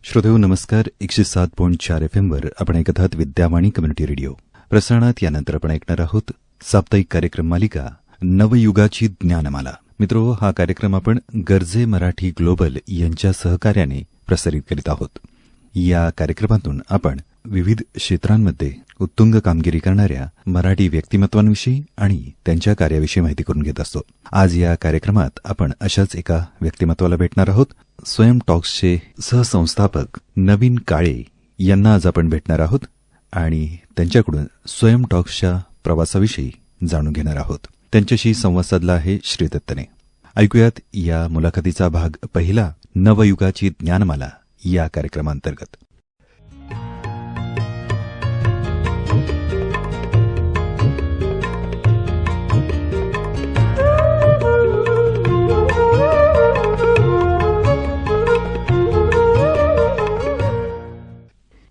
श्रोतेहो नमस्कार. 107.4 FM वर आपण ऐकत आहात विद्यावाणी कम्युनिटी रेडिओ. प्रसारणात यानंतर आपण ऐकणार आहोत साप्ताहिक कार्यक्रम मालिका नवयुगाची ज्ञानमाला. मित्रो, हा कार्यक्रम आपण गर्जे मराठी ग्लोबल यांच्या सहकार्याने प्रसारित करीत आहोत. या कार्यक्रमातून आपण विविध क्षेत्रांमध्ये उत्तुंग कामगिरी करणाऱ्या मराठी व्यक्तिमत्वांविषयी आणि त्यांच्या कार्याविषयी माहिती करून घेत असतो. आज या कार्यक्रमात आपण अशाच एका व्यक्तिमत्वाला भेटणार आहोत. स्वयं टॉक्सचे सहसंस्थापक नवीन काळे यांना आज आपण भेटणार आहोत आणि त्यांच्याकडून स्वयं टॉक्सच्या प्रवासाविषयी जाणून घेणार आहोत. त्यांच्याशी संवाद साधला आहे श्रीदत्तने. ऐकूयात या मुलाखतीचा भाग पहिला, नवयुगाची ज्ञानमाला या कार्यक्रमांतर्गत.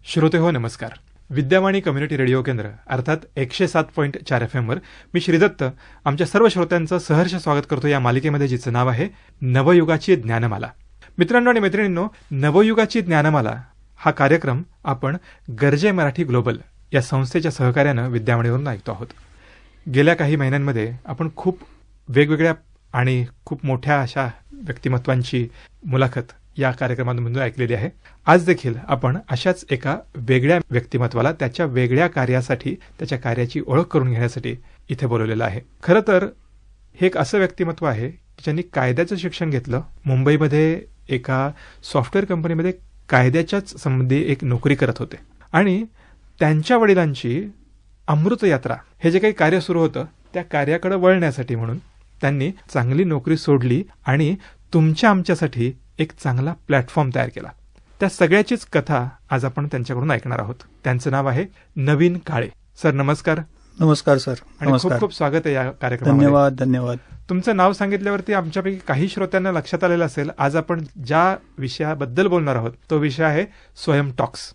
श्रोते हो नमस्कार. विद्यावाणी कम्युनिटी रेडिओ केंद्र अर्थात 107.4 FM वर मी श्रीदत्त आमच्या सर्व श्रोत्यांचं सहर्ष स्वागत करतो या मालिकेमध्ये, जिचं नाव आहे नवयुगाची ज्ञानमाला. मित्रांनो आणि मैत्रिणींनो, नवयुगाची ज्ञानमाला हा कार्यक्रम आपण गर्जे मराठी ग्लोबल या संस्थेच्या सहकार्यानं विद्यावाणीवरून ऐकतो आहोत. गेल्या काही महिन्यांमध्ये आपण खूप वेगवेगळ्या आणि खूप मोठ्या अशा व्यक्तिमत्वांची मुलाखत या कार्यक्रमामधून ऐकलेली आहे. आज देखील आपण अशाच एका वेगळ्या व्यक्तिमत्वाला त्याच्या वेगळ्या कार्यासाठी, त्याच्या कार्याची ओळख करून घेण्यासाठी इथे बोलवलेलं आहे. खरं तर हे एक असं व्यक्तिमत्व आहे की ज्यांनी कायद्याचं शिक्षण घेतलं. मुंबईमध्ये एका सॉफ्टवेअर कंपनीमध्ये कायद्याच्याच संबंधी एक नोकरी करत होते आणि त्यांच्या वडिलांची अमृत यात्रा हे जे काही कार्य सुरू होतं त्या कार्याकडे वळण्यासाठी म्हणून त्यांनी चांगली नोकरी सोडली आणि तुमच्या आमच्यासाठी एक चांगला प्लॅटफॉर्म तयार केला. त्या सगळ्याचीच कथा आज आपण त्यांच्याकडून ऐकणार आहोत. त्यांचं नाव आहे नवीन काळे. सर नमस्कार. नमस्कार सर. आणि खूप खूप स्वागत आहे या कार्यक्रमामध्ये. धन्यवाद. धन्यवाद. तुमचं नाव सांगितल्यावरती आमच्यापैकी काही श्रोत्यांना लक्षात आलेलं असेल, आज आपण ज्या विषयाबद्दल बोलणार आहोत तो विषय आहे स्वयं टॉक्स.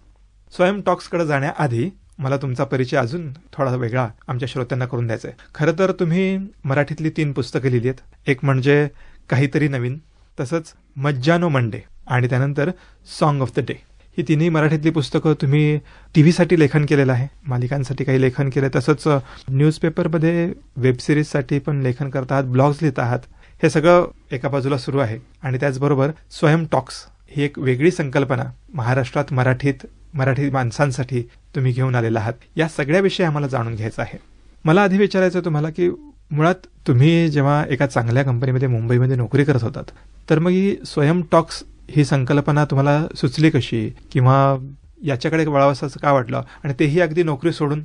स्वयं टॉक्सकडे जाण्याआधी मला तुमचा परिचय अजून थोडा वेगळा आमच्या श्रोत्यांना करून द्यायचा आहे. खरं तर तुम्ही मराठीतली 3 पुस्तकं लिहिली आहेत. एक म्हणजे काहीतरी नवीन, तसंच मज्जानो मंडे आणि त्यानंतर सॉन्ग ऑफ द डे. ही तिन्ही मराठीतली पुस्तकं तुम्ही टीव्हीसाठी लेखन केलेलं आहे, मालिकांसाठी काही लेखन केलं, तसंच न्यूजपेपरमध्ये वेबसिरीजसाठी पण लेखन करत आहात, ब्लॉग्स लिहित आहात. हे सगळं एका बाजूला सुरू आहे आणि त्याचबरोबर स्वयं टॉक्स ही एक वेगळी संकल्पना महाराष्ट्रात मराठी माणसांसाठी तुम्ही घेऊन आलेला आहात. या सगळ्याविषयी आम्हाला जाणून घ्यायचं आहे. मला आधी विचारायचं तुम्हाला की मुळात तुम्ही जेव्हा एका चांगल्या कंपनीमध्ये मुंबईमध्ये नोकरी करत होतात, तर मग ही स्वयं टॉक्स ही संकल्पना तुम्हाला सुचली कशी, किंवा याच्याकडे वळावंसं का वाटलं, आणि तेही अगदी नोकरी सोडून?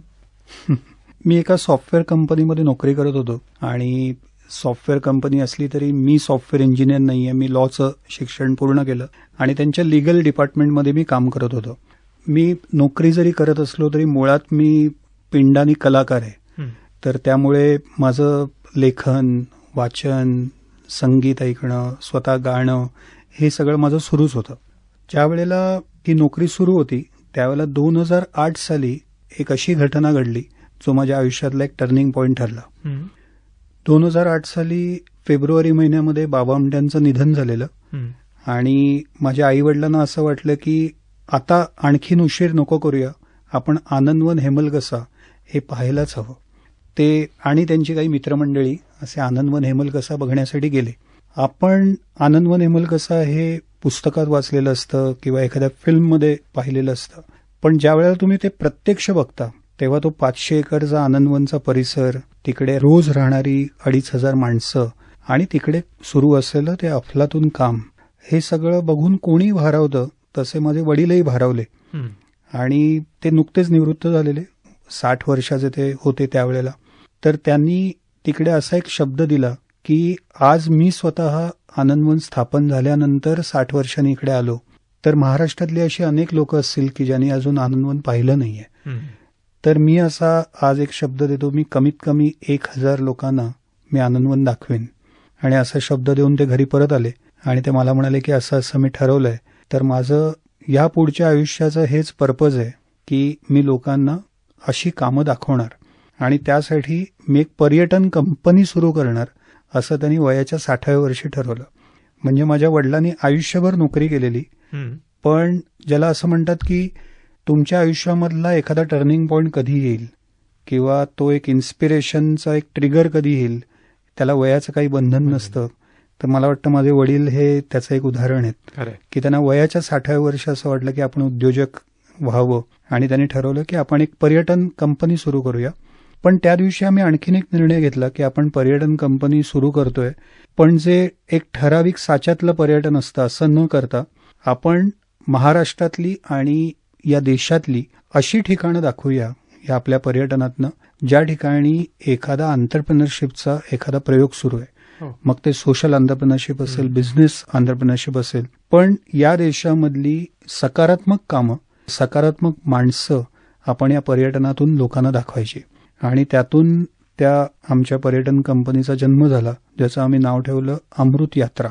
मी एका सॉफ्टवेअर कंपनीमध्ये नोकरी करत होतो आणि सॉफ्टवेअर कंपनी असली तरी मी सॉफ्टवेअर इंजिनियर नाहीये. मी लॉचं शिक्षण पूर्ण केलं आणि त्यांच्या लीगल डिपार्टमेंटमध्ये मी काम करत होतो. मी नोकरी जरी करत असलो तरी मुळात मी पिंडानी कलाकार आहे. तर त्यामुळे माझं लेखन, वाचन, संगीत ऐकणं, स्वतः गाणं हे सगळं माझं सुरूच होतं. ज्या वेळेला ही नोकरी सुरू होती त्यावेळेला 2008 साली एक अशी घटना घडली जो माझ्या आयुष्यातला एक टर्निंग पॉईंट ठरला. 2008 साली फेब्रुवारी महिन्यामध्ये बाबा आमट्यांचं निधन झालेलं आणि माझ्या आईवडिलांना असं वाटलं की आता आणखीन उशीर नको करूया, आपण आनंदवन हेमलकसा हे पाहायलाच हवं. ते आणि त्यांची काही मित्रमंडळी असे आनंदवन हेमलकसा बघण्यासाठी गेले. आपण आनंदवन हेमलकसा हे पुस्तकात वाचलेलं असतं किंवा एखाद्या फिल्ममध्ये पाहिलेलं असतं, पण ज्या वेळेला तुम्ही ते प्रत्यक्ष बघता तेव्हा तो 500 एकरचा आनंदवनचा परिसर, तिकडे रोज राहणारी 2500 माणसं आणि तिकडे सुरू असलेलं ते अफलातून काम, हे सगळं बघून कोणी भारावतं तसे माझे वडीलही भारावले. आणि ते नुकतेच निवृत्त झालेले, 60 वर्षाचे ते होते त्यावेळेला. तर त्यांनी तिकडे असा एक शब्द दिला की आज मी स्वतः आनंदवन स्थापन झाल्यानंतर 60 वर्षांनी इकडे आलो, तर महाराष्ट्रातली अशी अनेक लोक असतील की ज्यांनी अजून आनंदवन पाहिलं नाहीये. तर मी असा आज एक शब्द देतो, मी कमीत कमी 1000 लोकांना मी आनंदवन दाखवेन. आणि असा शब्द देऊन ते घरी परत आले आणि ते मला म्हणाले की असं असं मी ठरवलंय. तर माझं या पुढच्या आयुष्याचं हेच पर्पज आहे की मी लोकांना अशी कामं दाखवणार आणि त्यासाठी मी एक पर्यटन कंपनी सुरू करणार, असं त्यांनी वयाच्या 60व्या वर्षी ठरवलं. म्हणजे माझ्या वडिलांनी आयुष्यभर नोकरी केलेली पण ज्याला असं म्हणतात की तुमच्या आयुष्यामधला एखादा टर्निंग पॉईंट कधी येईल किंवा तो एक इन्स्पिरेशनचा एक ट्रिगर कधी येईल, त्याला वयाचं काही बंधन नसतं. तर मला वाटतं माझे वडील हे त्याचं एक उदाहरण आहेत खरंय. की त्यांना वयाच्या 60व्या वर्षी असं वाटलं की आपण उद्योजक व्हावं आणि त्यांनी ठरवलं की आपण एक पर्यटन कंपनी सुरू करूया. पण त्या दिवशी आम्ही आणखीन एक निर्णय घेतला की आपण पर्यटन कंपनी सुरू करतोय, पण जे एक ठराविक साच्यातलं पर्यटन असतं असं न करता आपण महाराष्ट्रातली आणि या देशातली अशी ठिकाणं दाखवूया या आपल्या पर्यटनातनं ज्या ठिकाणी एखादा एंटरप्रेन्योरशिपचा एखादा प्रयोग सुरू आहे. हो. मग ते सोशल एंटरप्रेन्योरशिप असेल, बिझनेस एंटरप्रेन्योरशिप असेल, पण या देशामधली सकारात्मक कामं, सकारात्मक माणसं आपण या पर्यटनातून लोकांना दाखवायची. आणि त्यातून त्या आमच्या पर्यटन कंपनीचा जन्म झाला, ज्याचं आम्ही नाव ठेवलं अमृत यात्रा.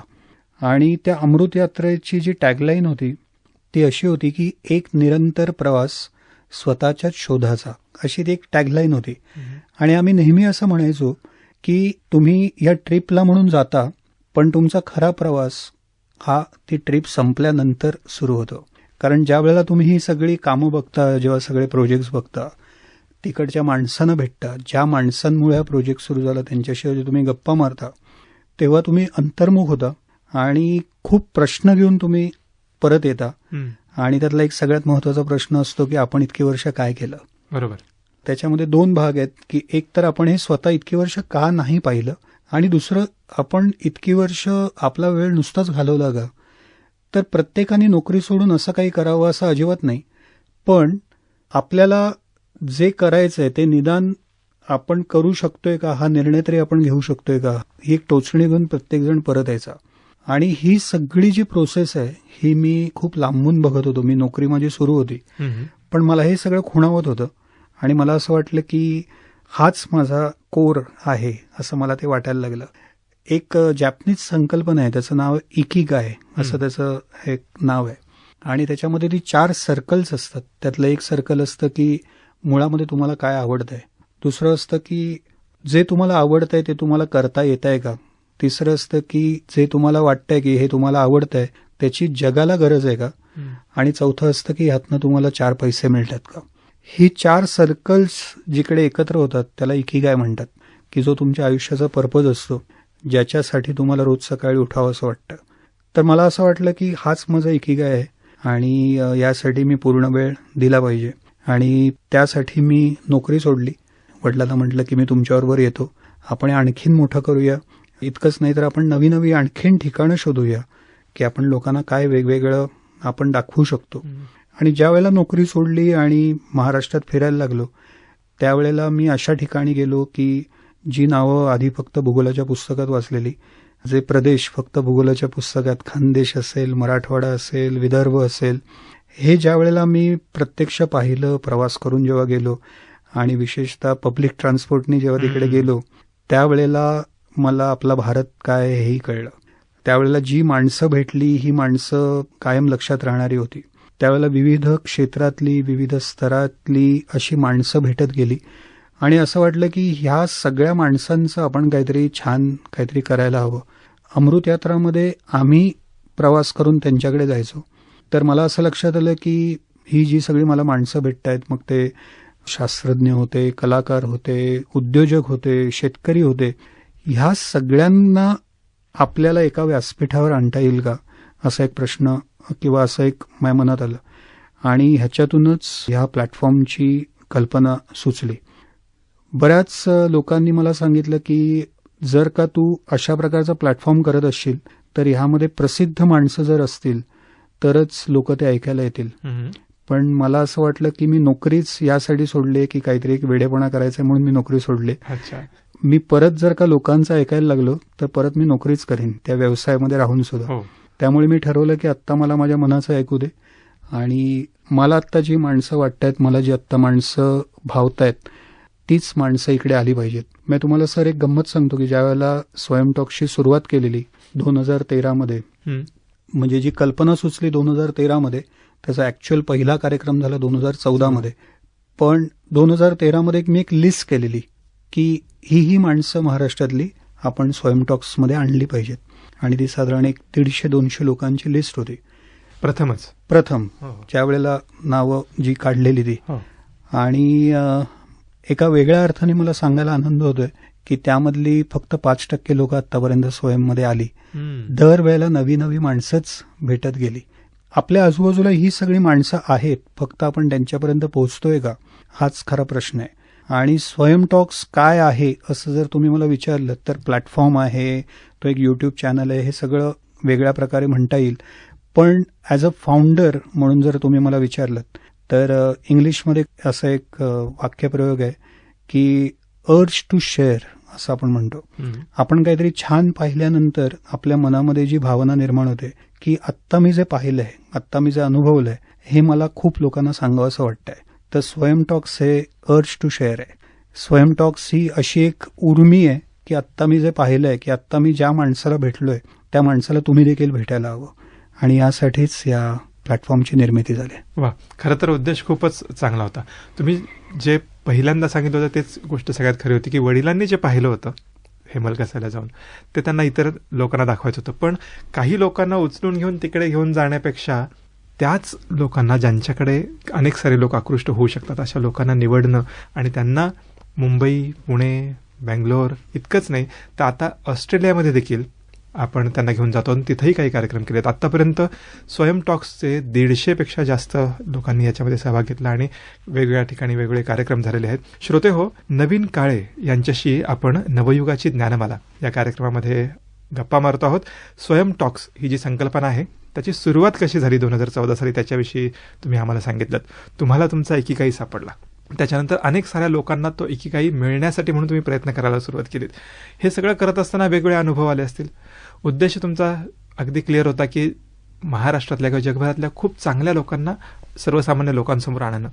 आणि त्या अमृत यात्रेची जी टॅगलाईन होती ती अशी होती की एक निरंतर प्रवास स्वतःच्याच शोधाचा, अशी ती एक टॅगलाईन होती. आणि आम्ही नेहमी असं म्हणायचो की तुम्ही या ट्रिपला म्हणून जाता, पण तुमचा खरा प्रवास हा ती ट्रिप संपल्यानंतर सुरू होतो. कारण ज्या वेळेला तुम्ही ही सगळी कामं बघता, जेव्हा सगळे प्रोजेक्ट्स बघता, तिकडच्या माणसांना भेटता, ज्या माणसांमुळे हा प्रोजेक्ट सुरू झाला त्यांच्याशी तुम्ही गप्पा मारता, तेव्हा तुम्ही अंतर्मुख होता आणि खूप प्रश्न घेऊन तुम्ही परत येता. आणि त्यातला एक सगळ्यात महत्वाचा प्रश्न असतो की आपण इतकी वर्ष काय केलं. बरोबर. त्याच्यामध्ये दोन भाग आहेत की एक तर आपण हे स्वतः इतकी वर्ष का नाही पाहिलं, आणि दुसरं आपण इतकी वर्ष आपला वेळ नुसताच घालवला का. तर प्रत्येकाने नोकरी सोडून असं काही करावं असं अजिबात नाही, पण आपल्याला जे करायचंय ते निदान आपण करू शकतोय का, हा निर्णय तरी आपण घेऊ शकतोय का, ही एक टोचणी घेऊन प्रत्येकजण परत यायचा. आणि ही सगळी जी प्रोसेस आहे ही मी खूप लांबून बघत होतो. मी नोकरी माझी सुरू होती, पण मला हे सगळं खुणावत होतं आणि मला असं वाटलं की हाच माझा कोर आहे, असं मला ते वाटायला लागलं. एक जॅपनीज संकल्पना आहे, त्याचं नाव इकिगाय असं त्याचं एक नाव आहे. आणि त्याच्यामध्ये ती 4 सर्कल्स असतात. त्यातलं एक सर्कल असतं की मुळामध्ये तुम्हाला काय आवडतंय, दुसरं असतं की जे तुम्हाला आवडतंय ते तुम्हाला करता येत आहे का, तिसरं असतं की जे तुम्हाला वाटतंय की हे तुम्हाला आवडतंय त्याची जगाला गरज आहे का, आणि चौथं असतं की ह्यातनं तुम्हाला 4 पैसे मिळतात का. ही 4 सर्कल्स जिकडे एकत्र होतात त्याला इकिगाय म्हणतात, की जो तुमच्या आयुष्याचा पर्पज असतो, ज्याच्यासाठी तुम्हाला रोज सकाळी उठावं असं वाटतं. तर मला असं वाटलं की हाच माझा इकिगाय आहे आणि यासाठी मी पूर्ण वेळ दिला पाहिजे. आणि त्यासाठी मी नोकरी सोडली. वडिलांना म्हटलं की मी तुमच्याबरोबर येतो, आपण आणखीन मोठं करूया. इतकंच नाही तर आपण नवी नवी आणखीन ठिकाणं शोधूया की आपण लोकांना काय वेगवेगळं आपण दाखवू शकतो. आणि ज्या वेळेला नोकरी सोडली आणि महाराष्ट्रात फिरायला लागलो, त्यावेळेला मी अशा ठिकाणी गेलो की जी नावं आधी फक्त भूगोलाच्या पुस्तकात वाचलेली, जे प्रदेश फक्त भूगोलाच्या पुस्तकात, खानदेश असेल, मराठवाडा असेल, विदर्भ असेल, हे ज्या वेळेला मी प्रत्यक्ष पाहिलं, प्रवास करून जेव्हा गेलो आणि विशेषतः पब्लिक ट्रान्सपोर्टनी जेव्हा तिकडे गेलो, त्यावेळेला मला आपला भारत काय हेही कळलं. त्यावेळेला जी माणसं भेटली ही माणसं कायम लक्षात राहणारी होती. त्यावेळेला विविध क्षेत्रातली, विविध स्तरातली अशी माणसं भेटत गेली आणि असं वाटलं की ह्या सगळ्या माणसांचं आपण काहीतरी छान काहीतरी करायला हवं. अमृत यात्रामध्ये आम्ही प्रवास करून त्यांच्याकडे जायचो. तर मला असं लक्षात आलं की ही जी सगळी मला माणसं भेटत आहेत, मग ते शास्त्रज्ञ होते, कलाकार होते, उद्योजक होते, शेतकरी होते, ह्या सगळ्यांना आपल्याला एका व्यासपीठावर आणता येईल का, असा एक प्रश्न किंवा असं एक माझ्या मनात आलं. आणि ह्याच्यातूनच ह्या प्लॅटफॉर्मची कल्पना सुचली. बऱ्याच लोकांनी मला सांगितलं की जर का तू अशा प्रकारचा प्लॅटफॉर्म करत असशील तर ह्यामध्ये प्रसिद्ध माणसं जर असतील तरच लोक ते ऐकायला येतील. पण मला असं वाटलं की मी नोकरीच यासाठी सोडली की काहीतरी एक वेडेपणा करायचा म्हणून मी नोकरी सोडली. मी परत जर का लोकांचं ऐकायला लागलो तर परत मी नोकरीच करीन, त्या व्यवसायामध्ये राहून सुद्धा. त्यामुळे मी ठरवलं की आत्ता मला माझ्या मनाचं ऐकू दे आणि मला आत्ता जी माणसं वाटतायत, मला जी आत्ता माणसं भावतायत तीच माणसं इकडे आली पाहिजेत. मी तुम्हाला सर एक गंमत सांगतो की ज्या वेळेला स्वयंटॉक्सची सुरुवात केलेली 2013 मध्ये, म्हणजे जी कल्पना सुचली 2013 मध्ये, त्याचा ऍक्च्युअल पहिला कार्यक्रम झाला 2014 मध्ये. पण 2013 मध्ये मी एक लिस्ट केलेली की ही माणसं महाराष्ट्रातली आपण स्वयंटॉक्समध्ये आणली पाहिजेत आणि ती साधारण एक 150-200 लोकांची लिस्ट होती. प्रथम हो. ज्या वेळेला नावं जी काढलेली ती हो. आणि एका वेगळ्या अर्थाने मला सांगायला आनंद होतोय की त्यामधली फक्त 5% लोक आतापर्यंत स्वयंमध्ये आली. दरवेळेला नवी नवी माणसंच भेटत गेली. आपल्या आजूबाजूला ही सगळी माणसं आहेत, फक्त आपण त्यांच्यापर्यंत पोहोचतोय का हाच खरा प्रश्न आहे. आणि स्वयं टॉक्स काय आहे असं जर तुम्ही मला विचारलं तर प्लॅटफॉर्म आहे, तो एक युट्यूब चॅनल आहे, हे सगळं वेगळ्या प्रकारे म्हणता येईल. पण ॲज अ फाउंडर म्हणून जर तुम्ही मला विचारलं तर इंग्लिशमध्ये असं एक वाक्यप्रयोग आहे की अर्ज टू शेअर असं आपण म्हणतो. आपण काहीतरी छान पाहिल्यानंतर आपल्या मनामध्ये जी भावना निर्माण होते की आत्ता मी जे पाहिलंय, आत्ता मी जे अनुभवलंय, हे मला खूप लोकांना सांगावं असं वाटतंय. तर स्वयं टॉक्स हे अर्ज टू शेअर आहे. स्वयं टॉक्स ही अशी एक उर्मी आहे की आत्ता मी जे पाहिलंय, की आत्ता मी ज्या माणसाला भेटलोय त्या माणसाला तुम्ही देखील भेटायला हवं, आणि यासाठीच या प्लॅटफॉर्मची निर्मिती झाली. वा, खरं तर उद्देश खूपच चांगला होता. तुम्ही जे पहिल्यांदा सांगितलं होतं तेच गोष्ट सगळ्यात खरी होती की वडिलांनी जे पाहिलं होतं हेमल कसायला जाऊन ते त्यांना इतर लोकांना दाखवायचं होतं. पण काही लोकांना उचलून घेऊन तिकडे घेऊन जाण्यापेक्षा त्याच लोकांना, ज्यांच्याकडे अनेक सारे लोक आकृष्ट होऊ शकतात, अशा लोकांना निवडणं आणि त्यांना मुंबई, पुणे, बँगलोर इतकंच नाही तर आता ऑस्ट्रेलियामध्ये देखील आपण त्यांना घेऊन जातो आणि तिथेही काही कार्यक्रम केलेत. आत्तापर्यंत स्वयं टॉक्सचे 150पेक्षा जास्त लोकांनी याच्यामध्ये सहभाग घेतला आणि वेगवेगळ्या ठिकाणी वेगवेगळे कार्यक्रम झालेले आहेत. श्रोते हो, नवीन काळे यांच्याशी आपण नवयुगाची ज्ञानमाला या कार्यक्रमामध्ये गप्पा मारतो आहोत. स्वयं टॉक्स ही जी संकल्पना आहे त्याची सुरुवात कशी झाली 2014 साली त्याच्याविषयी तुम्ही आम्हाला सांगितलं. तुम्हाला तुमचा एकीकाई सापडला, त्याच्यानंतर अनेक साऱ्या लोकांना तो एकीकाई मिळण्यासाठी म्हणून तुम्ही प्रयत्न करायला सुरुवात केलीत. हे सगळं करत असताना वेगवेगळे अनुभव आले असतील. उद्देश तुमचा अगदी क्लिअर होता की महाराष्ट्रातल्या किंवा जगभरातल्या खूप चांगल्या लोकांना सर्वसामान्य लोकांसमोर आणणं.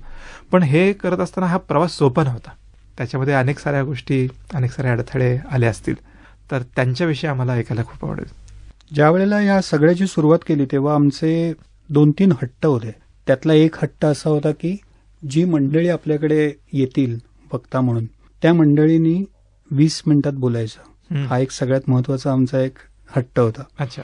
पण हे करत असताना हा प्रवास सोपा नव्हता. त्याच्यामध्ये अनेक साऱ्या गोष्टी, अनेक सारे अडथळे आले असतील, तर त्यांच्याविषयी आम्हाला ऐकायला खूप आवडेल. ज्या वेळेला या सगळ्याची सुरुवात केली तेव्हा आमचे 2-3 हट्ट होते. त्यातला एक हट्ट असा होता की जी मंडळी आपल्याकडे येतील वक्ता म्हणून त्या मंडळींनी 20 मिनिटात बोलायचं. हा एक सगळ्यात महत्वाचा आमचा एक हट्ट होता. अच्छा.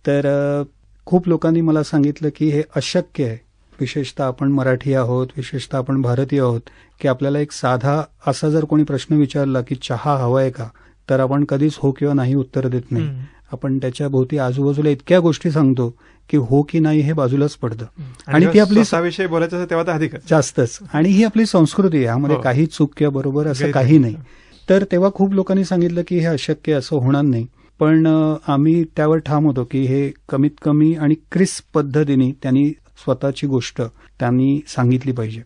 तर खूप लोकांनी मला सांगितलं की हे अशक्य आहे, विशेषतः आपण मराठी आहोत, विशेषतः आपण भारतीय आहोत, की आपल्याला एक साधा असा जर कोणी प्रश्न विचारला की चहा हवाय का, तर आपण कधीच हो किंवा नाही उत्तर देत नाही. आपण त्याच्या भोवती आजूबाजूला इतक्या गोष्टी सांगतो की हो की नाही हे बाजूलाच पडतं. आणि ती आपली विषय बोलायचं असेल तेव्हा तर अधिकच जास्तच. आणि ही आपली संस्कृती आहे, यामध्ये काही चूक किंवा बरोबर असं काही नाही. तर तेव्हा खूप लोकांनी सांगितलं की हे अशक्य, असं होणार नाही. पण आम्ही त्यावर ठाम होतो की हे कमीत कमी आणि क्रिस्प पद्धतीने त्यांनी स्वतःची गोष्ट त्यांनी सांगितली पाहिजे.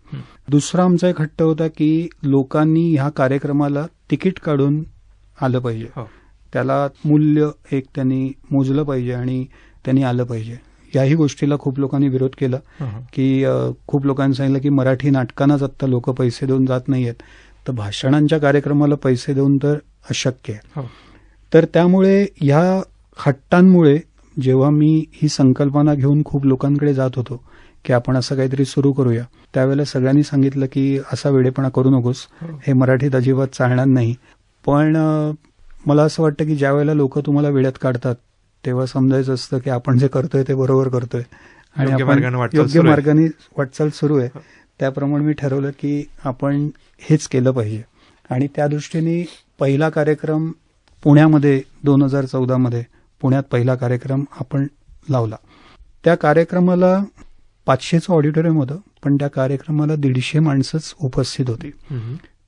दुसरा आमचा एक हट्ट होता की लोकांनी ह्या कार्यक्रमाला तिकीट काढून आलं पाहिजे. त्याला मूल्य एक त्यांनी मोजलं पाहिजे आणि त्यांनी आलं पाहिजे. याही गोष्टीला खूप लोकांनी विरोध केला की खूप लोकांनी सांगितलं की मराठी नाटकांनाच आत्ता लोक पैसे देऊन जात नाहीयेत, तर भाषणांच्या कार्यक्रमाला पैसे देऊन तर अशक्य आहे. तर त्यामुळे ह्या हट्टांमुळे जेव्हा मी ही संकल्पना घेऊन खूप लोकांकडे जात होतो की आपण असं काहीतरी सुरू करूया, त्यावेळेला सगळ्यांनी सांगितलं की असा वेडेपणा करू नकोस, हे मराठीत अजिबात चालणार नाही. पण मला असं वाटतं की ज्या वेळेला लोक तुम्हाला वेड्यात काढतात तेव्हा समजायचं असतं की आपण जे करतोय ते बरोबर करतोय आणि योग्य मार्गाने वाटचाल सुरू आहे. त्याप्रमाणे मी ठरवलं की आपण हेच केलं पाहिजे. आणि त्या दृष्टीने पहिला कार्यक्रम पुण्यामध्ये 2014 पुण्यात पहिला कार्यक्रम आपण लावला. त्या कार्यक्रमाला 500चं ऑडिटोरियम होतं, पण त्या कार्यक्रमाला 150 माणसंच उपस्थित होती.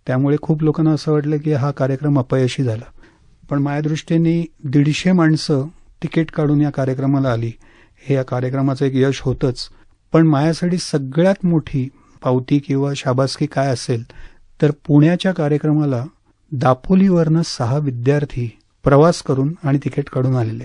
त्यामुळे खूप लोकांना असं वाटलं की हा कार्यक्रम अपयशी झाला. पण माझ्या दृष्टीने 150 माणसं तिकीट काढून या कार्यक्रमाला आली, हे या कार्यक्रमाचं एक यश होतंच. पण माझ्यासाठी सगळ्यात मोठी पावती किंवा शाबासकी काय असेल तर पुण्याच्या कार्यक्रमाला दापोलीवरनं 6 विद्यार्थी प्रवास करून आणि तिकीट काढून आलेले.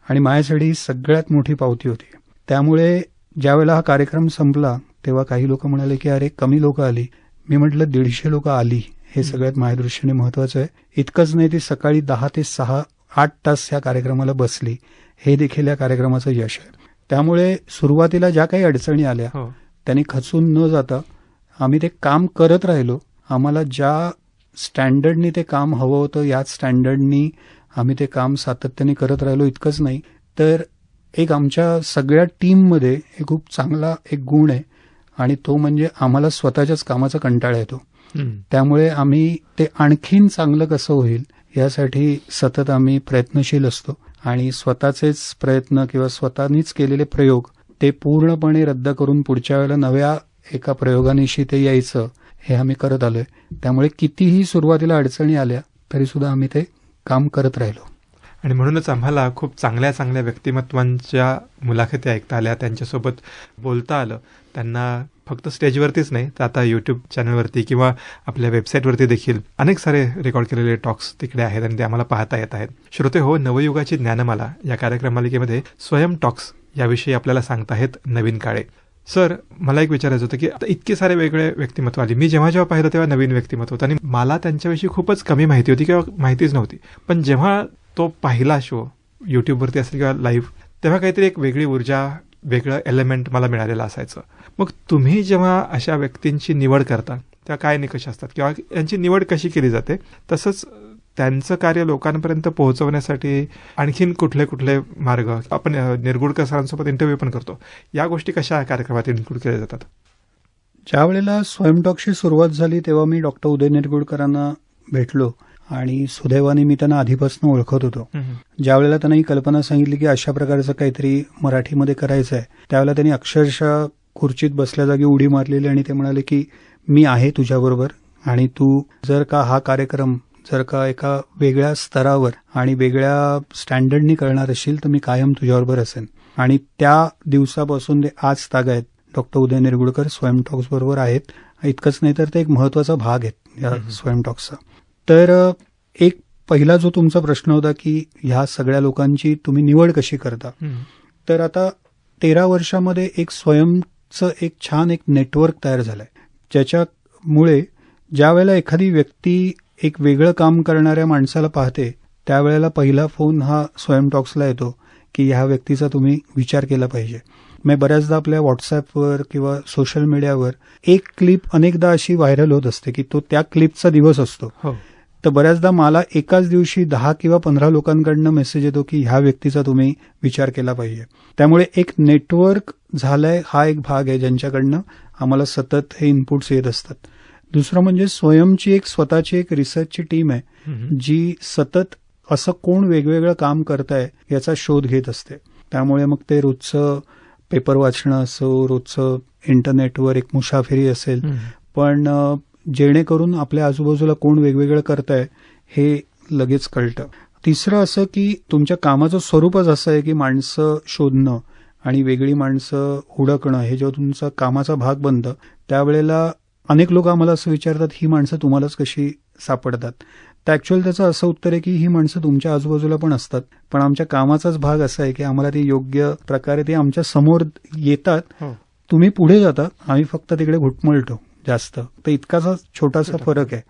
आणि माझ्यासाठी सगळ्यात मोठी पावती होती. त्यामुळे ज्यावेळेला हा कार्यक्रम संपला तेव्हा काही लोक म्हणाले की अरे कमी लोक आली. मी म्हटलं 150 लोक आली हे सगळ्यात माझ्या दृष्टीने महत्वाचं आहे. इतकंच नाही, ती सकाळी 10 ते 6 8 तास या कार्यक्रमाला बसली, हे देखील या कार्यक्रमाचं यश आहे. त्यामुळे सुरुवातीला ज्या काही अडचणी आल्या त्यांनी खचून न जाता आम्ही ते काम करत राहिलो. आम्हाला ज्या स्टँडर्डनी ते काम हवं होतं याच स्टँडर्डनी आम्ही ते काम सातत्याने करत राहिलो. इतकंच नाही तर एक आमच्या सगळ्या टीममध्ये एक खूप चांगला एक गुण आहे आणि तो म्हणजे आम्हाला स्वतःच्याच कामाचा कंटाळा येतो. त्यामुळे आम्ही ते आणखीन चांगलं कसं होईल यासाठी सतत आम्ही प्रयत्नशील असतो आणि स्वतःचेच प्रयत्न किंवा स्वतःनीच केलेले प्रयोग ते पूर्णपणे रद्द करून पुढच्या वेळेला नव्या एका प्रयोगानिशी ते यायचं हे आम्ही करत आलोय. त्यामुळे कितीही सुरुवातीला अडचणी आल्या तरी सुद्धा आम्ही ते काम करत राहिलो. आणि म्हणूनच आम्हाला खूप चांगल्या चांगल्या व्यक्तिमत्वांच्या मुलाखती ऐकता आल्या, त्यांच्यासोबत बोलता आलं. त्यांना फक्त स्टेजवरतीच नाही तर आता यूट्यूब चॅनलवरती किंवा आपल्या वेबसाईटवरती देखील अनेक सारे रेकॉर्ड केलेले टॉक्स तिकडे आहेत आणि ते आम्हाला पाहता येत आहेत. श्रोते हो, नवयुगाची ज्ञानमाला या कार्यक्रममालिकेमध्ये स्वयं टॉक्स याविषयी आपल्याला सांगताहेत नवीन काळे. सर, मला एक विचारायचं होतं की आता इतके सारे वेगळे व्यक्तिमत्व आली. मी जेव्हा जेव्हा पाहिलं तेव्हा नवीन व्यक्तिमत्व होतं आणि मला त्यांच्याविषयी खूपच कमी माहिती होती किंवा माहितीच नव्हती. पण जेव्हा तो पहिला शो यूट्यूबवरती असेल किंवा लाईव्ह, तेव्हा काहीतरी एक वेगळी ऊर्जा, वेगळं एलिमेंट मला मिळालेलं असायचं. मग तुम्ही जेव्हा अशा व्यक्तींची निवड करता तेव्हा काय निकष असतात किंवा यांची निवड कशी केली जाते, तसंच त्यांचं कार्य लोकांपर्यंत पोहोचवण्यासाठी आणखीन कुठले कुठले मार्ग, आपण निरगुडकर सरांसोबत इंटरव्ह्यू पण करतो, या गोष्टी कशा कार्यक्रमात इन्क्लूड केल्या जातात? ज्या वेळेला स्वयंटॉकची सुरुवात झाली तेव्हा मी डॉक्टर उदय निरगुडकरांना भेटलो आणि सुदैवाने मी त्यांना आधीपासून ओळखत होतो. ज्या वेळेला त्यांना ही कल्पना सांगितली की अशा प्रकारचं काहीतरी मराठीमध्ये करायचं आहे, त्यावेळेला त्यांनी अक्षरशः खुर्चीत बसल्या जागी उडी मारलेली आणि ते म्हणाले की मी आहे तुझ्याबरोबर आणि तू जर का हा कार्यक्रम जर का एका वेगळ्या स्तरावर आणि वेगळ्या स्टँडर्डनी करणार असेल तर मी कायम तुझ्याबरोबर असेन. आणि त्या दिवसापासून ते आज तागायत डॉक्टर उदय निरगुडकर स्वयंटॉक्स बरोबर आहेत. इतकंच नाही तर ते एक महत्वाचा भाग आहेत या स्वयंटॉक्सचा. तर एक पहिला जो तुमचा प्रश्न होता की ह्या सगळ्या लोकांची तुम्ही निवड कशी करता, तर आता 13 वर्षामध्ये एक स्वयंचं एक छान एक नेटवर्क तयार झालंय, ज्याच्यामुळे ज्या वेळेला एखादी व्यक्ती एक वेगळं काम करणाऱ्या माणसाला पाहते त्यावेळेला पहिला फोन हा स्वयंटॉक्सला येतो की ह्या व्यक्तीचा तुम्ही विचार केला पाहिजे. मी बऱ्याचदा आपल्या व्हॉट्सअपवर किंवा सोशल मीडियावर एक क्लिप अनेकदा अशी व्हायरल होत असते की तो त्या क्लिपचा दिवस असतो. तर बऱ्याचदा मला एकाच दिवशी 10 किंवा 15 लोकांकडनं मेसेज येतो की ह्या व्यक्तीचा तुम्ही विचार केला पाहिजे. त्यामुळे एक नेटवर्क झालाय हा एक भाग आहे ज्यांच्याकडनं आम्हाला सतत हे इनपुट्स येत असतात. दुसरं म्हणजे स्वयंची एक स्वतःची एक रिसर्चची टीम आहे जी सतत असं कोण वेगवेगळं काम करताय याचा शोध घेत असते. त्यामुळे मग ते रोजचं पेपर वाचणं असो, रोजचं इंटरनेटवर एक मुसाफिरी असेल, पण जेणेकरून आपल्या आजूबाजूला कोण वेगवेगळं करताय हे लगेच कळतं. तिसरं असं की तुमच्या कामाचं स्वरूपच असं आहे की माणसं शोधणं आणि वेगळी माणसं हुडकणं हे जेव्हा तुमचा कामाचा भाग बनतं त्यावेळेला अनेक लोक आम्हाला असं विचारतात ही माणसं तुम्हालाच कशी सापडतात. तर ऍक्च्युअली त्याचं असं उत्तर आहे की ही माणसं तुमच्या आजूबाजूला पण असतात, पण आमच्या कामाचाच भाग असा आहे की आम्हाला ते योग्य प्रकारे ते आमच्या समोर येतात. तुम्ही पुढे जाता, आम्ही फक्त तिकडे घुटमळतो जास्त. तर इतकाचा छोटासा फरक आहे.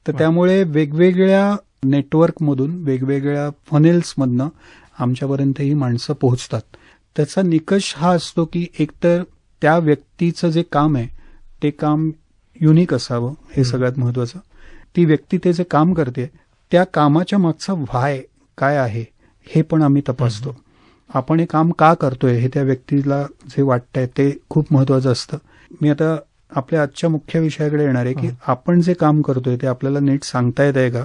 तर त्यामुळे वेगवेगळ्या नेटवर्कमधून वेगवेगळ्या फनेल्समधनं आमच्यापर्यंत ही माणसं पोहोचतात. त्याचा निकष हा असतो की एकतर त्या व्यक्तीचं जे काम आहे ते काम युनिक असावं, हे सगळ्यात महत्वाचं. ती व्यक्ती ते जे काम करते त्या कामाच्या मागचा व्हाय काय आहे हे पण आम्ही तपासतो. आपण हे काम का करतोय हे त्या व्यक्तीला जे वाटतंय ते खूप महत्वाचं असतं. मी आता आपल्या आजच्या मुख्य विषयाकडे येणार आहे की आपण जे काम करतोय ते आपल्याला नीट सांगता येत आहे का,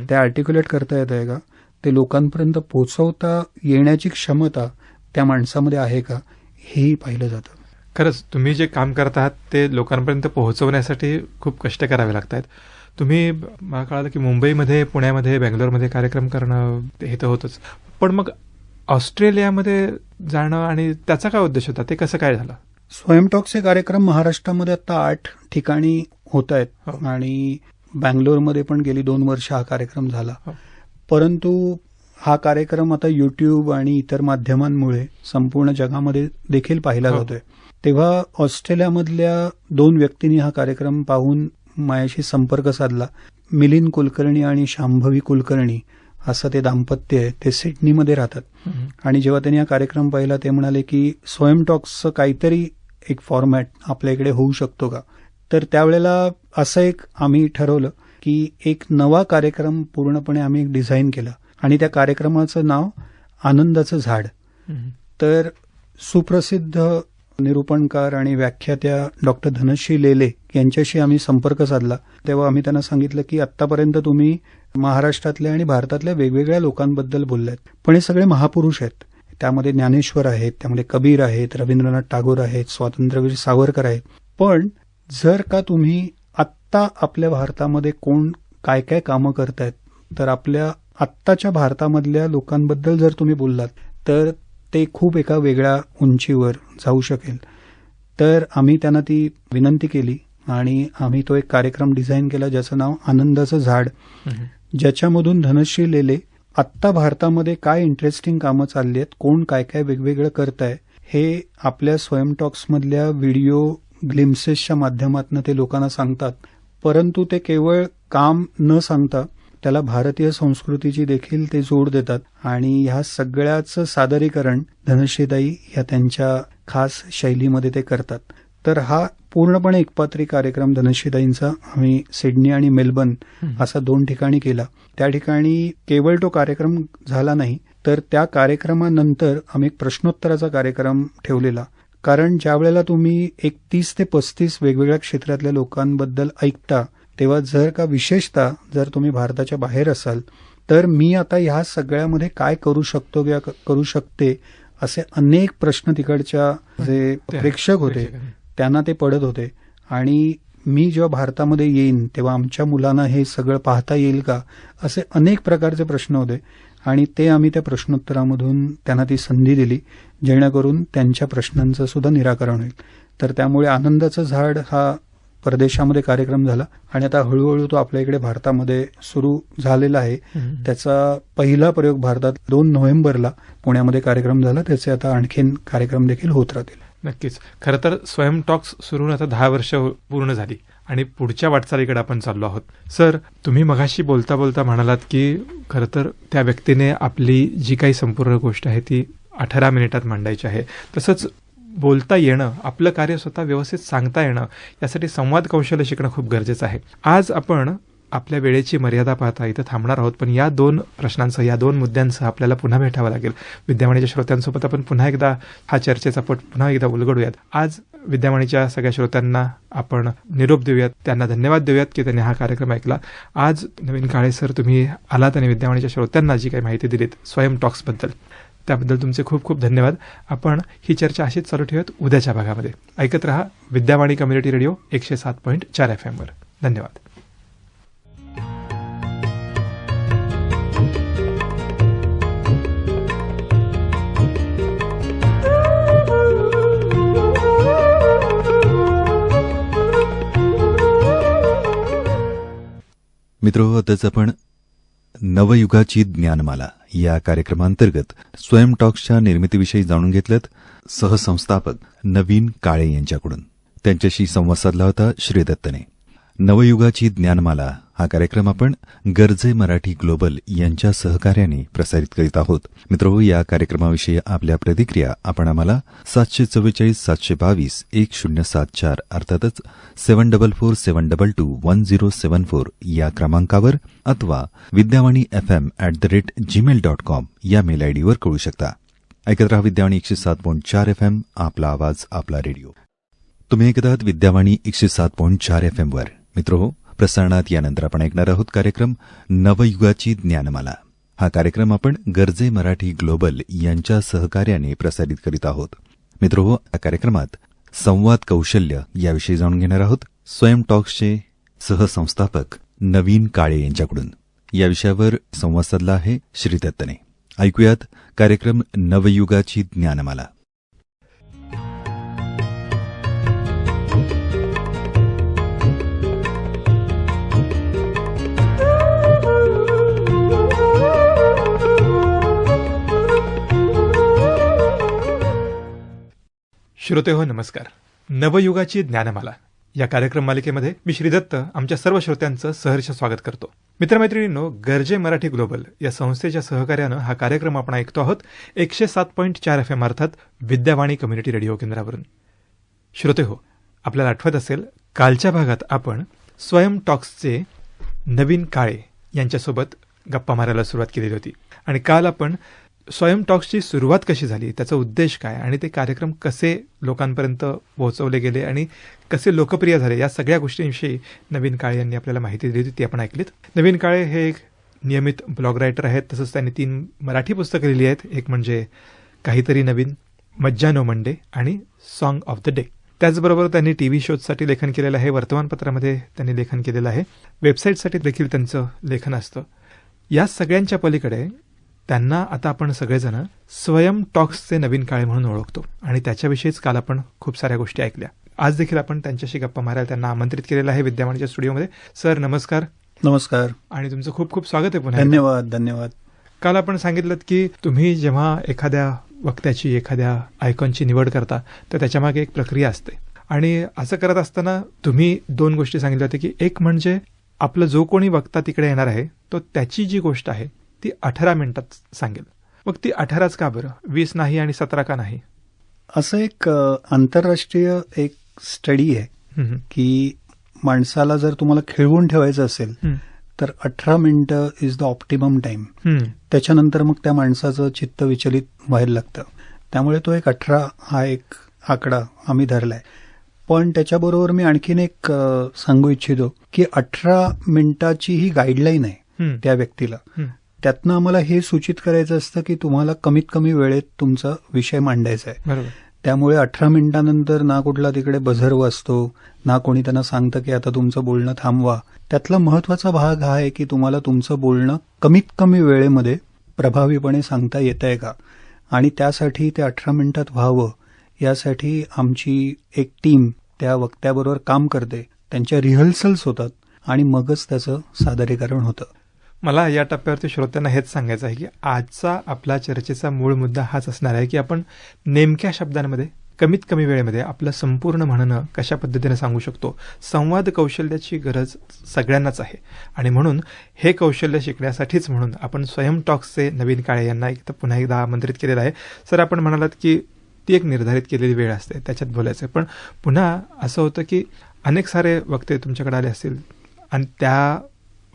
ते आर्टिक्युलेट करता येत आहे का, ते लोकांपर्यंत पोहोचवता येण्याची क्षमता त्या माणसामध्ये आहे का, हेही पाहिलं जातं. खरंच तुम्ही जे काम करत आहात ते लोकांपर्यंत पोहोचवण्यासाठी खूप कष्ट करावे लागत आहेत. तुम्ही, मला कळालं की मुंबईमध्ये, पुण्यामध्ये, बेंगलोरमध्ये कार्यक्रम करणं हे तर होतच, पण मग ऑस्ट्रेलियामध्ये जाणं आणि त्याचा काय उद्देश होता, ते कसं काय झालं? स्वयंटॉकचे कार्यक्रम महाराष्ट्रामध्ये आता 8 ठिकाणी होत आहेत आणि बँगलोरमध्ये पण गेली 2 वर्ष हा कार्यक्रम झाला. परंतु हा कार्यक्रम आता युट्यूब आणि इतर माध्यमांमुळे संपूर्ण जगामध्ये देखील पाहिला जातोय. तेव्हा ऑस्ट्रेलियामधल्या 2 व्यक्तींनी हा कार्यक्रम पाहून माझ्याशी संपर्क साधला. मिलिंद कुलकर्णी आणि शांभवी कुलकर्णी असं ते दाम्पत्य आहे. ते सिडनीमध्ये राहतात आणि जेव्हा त्यांनी हा कार्यक्रम पाहिला ते म्हणाले की स्वयंटॉक्सचं काहीतरी एक फॉर्मॅट आपल्या इकडे होऊ शकतो का. तर त्यावेळेला असं एक आम्ही ठरवलं की एक नवा कार्यक्रम पूर्णपणे आम्ही एक डिझाईन केला आणि त्या कार्यक्रमाचं नाव आनंदाचं झाड. तर सुप्रसिद्ध निरूपणकार आणि व्याख्यात्या डॉक्टर धनश्री लेले यांच्याशी आम्ही संपर्क साधला. तेव्हा आम्ही त्यांना सांगितलं की आत्तापर्यंत तुम्ही महाराष्ट्रातल्या आणि भारतातल्या वेगवेगळ्या लोकांबद्दल बोललात, पण हे सगळे महापुरुष आहेत. त्यामध्ये ज्ञानेश्वर आहेत, त्यामध्ये कबीर आहेत, रवींद्रनाथ टागोर आहेत, स्वातंत्र्यवीर सावरकर आहेत. पण जर का तुम्ही आत्ता आपल्या भारतामध्ये कोण काय काय कामं करतायत, तर आपल्या आत्ताच्या भारतामधल्या लोकांबद्दल जर तुम्ही बोललात तर ते खूप एका वेगळ्या उंचीवर जाऊ शकेल. तर आम्ही त्यांना ती विनंती केली आणि आम्ही तो एक कार्यक्रम डिझाईन केला ज्याचं नाव आनंदाचं झाड, ज्याच्यामधून धनश्री लेले आत्ता भारतामध्ये काय इंटरेस्टिंग कामं चालली आहेत, कोण काय काय वेगवेगळं करताय, हे आपल्या स्वयं टॉक्समधल्या व्हिडिओ ग्लिम्सेसच्या माध्यमातून ते लोकांना सांगतात. परंतु ते केवळ काम न सांगता त्याला भारतीय संस्कृतीची देखील ते जोड देतात आणि ह्या सगळ्याचं सादरीकरण धनश्रीताई या त्यांच्या खास शैलीमध्ये ते करतात. तर हा पूर्णपणे एकपात्री कार्यक्रम धनश्रीताईंचा आम्ही सिडनी आणि मेलबर्न असा 2 ठिकाणी केला. त्या ठिकाणी केवळ तो कार्यक्रम झाला नाही, तर त्या कार्यक्रमानंतर आम्ही एक प्रश्नोत्तराचा कार्यक्रम ठेवलेला. कारण ज्या वेळेला तुम्ही एक 30 ते 35 वेगवेगळ्या क्षेत्रातल्या लोकांबद्दल ऐकता, तेव्हा जर का विशेषतः जर तुम्ही भारताच्या बाहेर असाल तर मी आता ह्या सगळ्यामध्ये काय करू शकतो किंवा करू शकते असे अनेक प्रश्न तिकडच्या जे प्रेक्षक होते त्यांना ते पडत होते. आणि मी जेव्हा भारतामध्ये येईन तेव्हा आमच्या मुलांना हे सगळं पाहता येईल का, असे अनेक प्रकारचे प्रश्न होते. आणि ते आम्ही त्या प्रश्नोत्तरामधून त्यांना ती संधी दिली जेणेकरून त्यांच्या प्रश्नांचं सुद्धा निराकरण होईल. तर त्यामुळे आनंदाचं झाड हा परदेशामध्ये कार्यक्रम झाला आणि आता हळूहळू तो आपल्या इकडे भारतामध्ये सुरू झालेला आहे. त्याचा पहिला प्रयोग भारतात 2 नोव्हेंबरला पुण्यामध्ये कार्यक्रम झाला. त्याचे आता आणखीन कार्यक्रम देखील होत राहतील. नक्कीच. खरं तर स्वयं टॉक्स सुरू होऊन आता 10 वर्ष पूर्ण झाली आणि पुढच्या वाटचालीकडे आपण चाललो आहोत. सर, तुम्ही मगाशी बोलता बोलता म्हणालात की खरं तर त्या व्यक्तीने आपली जी काही संपूर्ण गोष्ट आहे ती 18 मिनिटात मांडायची आहे. तसंच बोलता येणं, आपलं कार्य स्वतः व्यवस्थित सांगता येणं, यासाठी संवाद कौशल्य शिकणं खूप गरजेचं आहे. आज आपण आपल्या वेळेची मर्यादा पाहता इथं थांबणार आहोत, पण या 2 प्रश्नांसह, या 2 मुद्द्यांसह आपल्याला पुन्हा भेटावं लागेल. विद्यावाणीच्या श्रोत्यांसोबत आपण पुन्हा एकदा हा चर्चेचा पट पुन्हा एकदा उलगडूयात. आज विद्यावाणीच्या सगळ्या श्रोत्यांना आपण निरोप देऊयात, त्यांना धन्यवाद देऊयात की त्यांनी हा कार्यक्रम ऐकला. आज नवीन काळे सर, तुम्ही आलात आणि विद्यावाणीच्या श्रोत्यांना जी काही माहिती दिलीत स्वयं टॉक्सबद्दल, त्याबद्दल तुमचे खूप खूप धन्यवाद. आपण ही चर्चा अशीच चालू ठेवूयात उद्याच्या भागामध्ये. ऐकत रहा विद्यावाणी कम्युनिटी रेडिओ 107.4 FM वर. धन्यवाद. मित्रो, आताच आपण नवयुगाची ज्ञानमाला या कार्यक्रमांतर्गत स्वयं टॉक्सच्या निर्मितीविषयी जाणून घेतलं सहसंस्थापक नवीन काळे यांच्याकडून. त्यांच्याशी संवाद साधला होता श्री दत्तने. नवयुगाची ज्ञानमाला हा कार्यक्रम आपण गरजे मराठी ग्लोबल यांच्या सहकार्याने प्रसारित करीत आहोत. मित्रो, या कार्यक्रमाविषयी आपल्या प्रतिक्रिया आपण आम्हाला 744-722-1074 अर्थातच 7447221074 या क्रमांकावर अथवा विद्यावाणी FM@gmail.com या मेल आयडीवर कळू शकता. ऐकत रहा विद्यावाणी 107.4 FM, आपला आवाज आपला रेडिओ. तुम्ही ऐकत आहात विद्यावाणी 107.4 FM वर. मित्रो, प्रसारणात यानंतर आपण ऐकणार आहोत कार्यक्रम नवयुगाची ज्ञानमाला. हा कार्यक्रम आपण गरजे मराठी ग्लोबल यांच्या सहकार्याने प्रसारित करीत आहोत. मित्रो, या कार्यक्रमात संवाद कौशल्य याविषयी जाणून घेणार आहोत स्वयं टॉक्सचे सहसंस्थापक नवीन काळे यांच्याकडून. या विषयावर संवाद साधला आहे श्री दत्तने. ऐकूयात कार्यक्रम नवयुगाची ज्ञानमाला. श्रोते हो, नमस्कार. नवयुगाची ज्ञानमाला या कार्यक्रम मालिकेमध्ये मी श्रीदत्त आमच्या सर्व श्रोत्यांचं सहर्ष स्वागत करतो. मित्रमैत्रिणींनो, गरजे मराठी ग्लोबल या संस्थेच्या सहकार्यानं हा कार्यक्रम आपण ऐकतो आहोत 107.4 FM अर्थात विद्यावाणी कम्युनिटी रेडिओ केंद्रावरून. श्रोते हो, आपल्याला आठवत असेल कालच्या भागात आपण स्वयं टॉक्सचे नवीन काळे यांच्यासोबत गप्पा मारायला सुरुवात केलेली होती आणि काल आपण स्वयं टॉक्सची सुरुवात कशी झाली, त्याचा उद्देश काय आणि ते कार्यक्रम कसे लोकांपर्यंत पोहोचवले गेले आणि कसे लोकप्रिय झाले, या सगळ्या गोष्टींविषयी नवीन काळे यांनी आपल्याला माहिती दिली होती, ती आपण ऐकलीत. नवीन काळे हे एक नियमित ब्लॉग रायटर आहेत. तसंच त्यांनी 3 मराठी पुस्तकं लिहिली आहेत. एक म्हणजे काहीतरी नवीन, मज्जा नो मंडे आणि सॉन्ग ऑफ द डे. त्याचबरोबर त्यांनी टीव्ही शोजसाठी लेखन केलेलं आहे, वर्तमानपत्रामध्ये त्यांनी लेखन केलेलं आहे, वेबसाईटसाठी देखील त्यांचं लेखन असतं. या सगळ्यांच्या पलीकडे त्यांना आता आपण सगळेजण स्वयं टॉक्सचे नवीन काळे म्हणून ओळखतो आणि त्याच्याविषयीच काल आपण खूप साऱ्या गोष्टी ऐकल्या. आज देखील आपण त्यांच्याशी गप्पा मारायला त्यांना आमंत्रित केलेलं आहे विद्यमानच्या स्टुडिओमध्ये. सर नमस्कार. नमस्कार आणि तुमचं खूप खूप स्वागत आहे पुन्हा. धन्यवाद. काल आपण सांगितलं की तुम्ही जेव्हा एखाद्या वक्त्याची, एखाद्या आयकॉनची निवड करता तर त्याच्यामागे एक प्रक्रिया असते आणि असं करत असताना तुम्ही 2 गोष्टी सांगितल्या होत्या की एक म्हणजे आपलं जो कोणी वक्ता तिकडे येणार आहे तो त्याची जी गोष्ट आहे ती 18 मिनिटात सांगेल. मग ती 18च का बरं, 20 नाही आणि 17 का नाही? असं एक आंतरराष्ट्रीय एक स्टडी आहे की माणसाला जर तुम्हाला खेळवून ठेवायचं असेल तर 18 मिनिटं इज द ऑप्टिमम टाइम. त्याच्यानंतर मग त्या माणसाचं चित्त विचलित व्हायला लागतं. त्यामुळे तो एक 18 हा एक आकडा आम्ही धरलाय. पण त्याच्याबरोबर मी आणखीन एक सांगू इच्छितो की 18 मिनिटाची ही गाईडलाईन आहे त्या व्यक्तीला. त्यातनं आम्हाला हे सूचित करायचं असतं की तुम्हाला कमीत कमी वेळेत तुमचा विषय मांडायचा आहे. बरोबर. त्यामुळे 18 मिनिटांनंतर ना कुठला तिकडे बझर वाजतो, ना कोणी त्यांना सांगतं की आता तुमचं बोलणं थांबवा. त्यातला महत्वाचा भाग हा आहे की तुम्हाला तुमचं बोलणं कमीत कमी वेळेमध्ये प्रभावीपणे सांगता येतंय का, आणि त्यासाठी ते 18 मिनिटात व्हावं यासाठी आमची एक टीम त्या वक्त्याबरोबर काम करते. त्यांच्या रिहर्सल्स होतात आणि मगच त्याचं सादरीकरण होतं. मला या टप्प्यावरती श्रोत्यांना हेच सांगायचं आहे की आजचा आपला चर्चेचा मूळ मुद्दा हाच असणार आहे की आपण नेमक्या शब्दांमध्ये कमीत कमी वेळेमध्ये आपलं संपूर्ण म्हणणं कशा पद्धतीने सांगू शकतो. संवाद कौशल्याची गरज सगळ्यांनाच आहे आणि म्हणून हे कौशल्य शिकण्यासाठीच म्हणून आपण स्वयं टॉक्सचे नवीन काळे यांना पुन्हा एकदा आमंत्रित केलेलं आहे. सर, आपण म्हणालात की ती एक निर्धारित केलेली वेळ असते, त्याच्यात बोलायचं. पण पुन्हा असं होतं की अनेक सारे वक्ते तुमच्याकडे आले असतील आणि त्या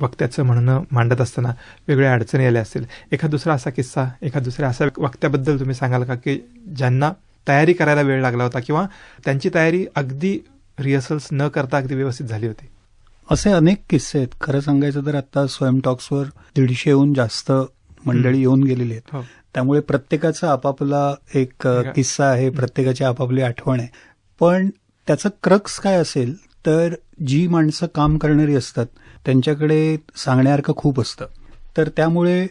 वक्त्याचं म्हणणं मांडत असताना वेगळ्या अडचणी आल्या असतील. एखाद दुसरा असा किस्सा, एखाद दुसऱ्या असा वक्त्याबद्दल तुम्ही सांगाल का की ज्यांना तयारी करायला वेळ लागला होता किंवा त्यांची तयारी अगदी रिहर्सल्स न करता अगदी व्यवस्थित झाली होती? असे अनेक किस्से आहेत. खरं सांगायचं तर आता स्वयं टॉक्सवर 150हून जास्त मंडळी येऊन गेलेली आहेत. हो. त्यामुळे प्रत्येकाचा आपापला एक किस्सा आहे, प्रत्येकाची आपापली आठवण आहे. पण त्याचं क्रक्स काय असेल तर जी माणसं काम करणारी असतात त्यांच्याकडे सांगण्यासारखं खूप असतं. तर त्यामुळे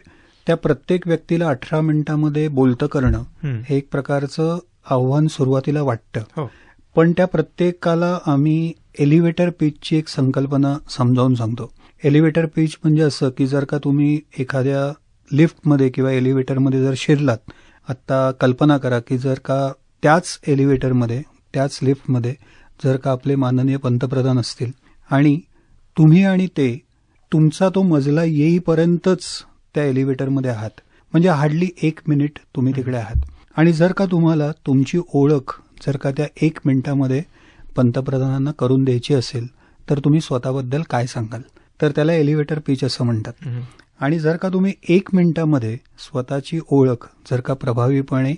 त्या प्रत्येक व्यक्तीला 18 मिनिटांमध्ये बोलतं करणं हे एक प्रकारचं आव्हान सुरुवातीला वाटतं. हो. पण त्या प्रत्येकाला आम्ही एलिव्हेटर पिचची एक संकल्पना समजावून सांगतो. एलिव्हेटर पिच म्हणजे असं की जर का तुम्ही एखाद्या लिफ्टमध्ये किंवा एलिव्हेटरमध्ये जर शिरलात, आता कल्पना करा की जर का त्याच एलिव्हेटरमध्ये, त्याच लिफ्टमध्ये जर का आपले माननीय पंतप्रधान असतील आणि तुम्ही आणि ते तुमचा तो मजला येईपर्यंतच त्या एलिव्हेटरमध्ये आहात, म्हणजे हार्डली 1 मिनिट तुम्ही तिकडे आहात, आणि जर का तुम्हाला तुमची ओळख जर का त्या 1 मिनिटामध्ये पंतप्रधानांना करून द्यायची असेल तर तुम्ही स्वतःबद्दल काय सांगाल? तर त्याला एलिव्हेटर पिच असं म्हणतात. आणि जर का तुम्ही 1 मिनिटामध्ये स्वतःची ओळख जर का प्रभावीपणे,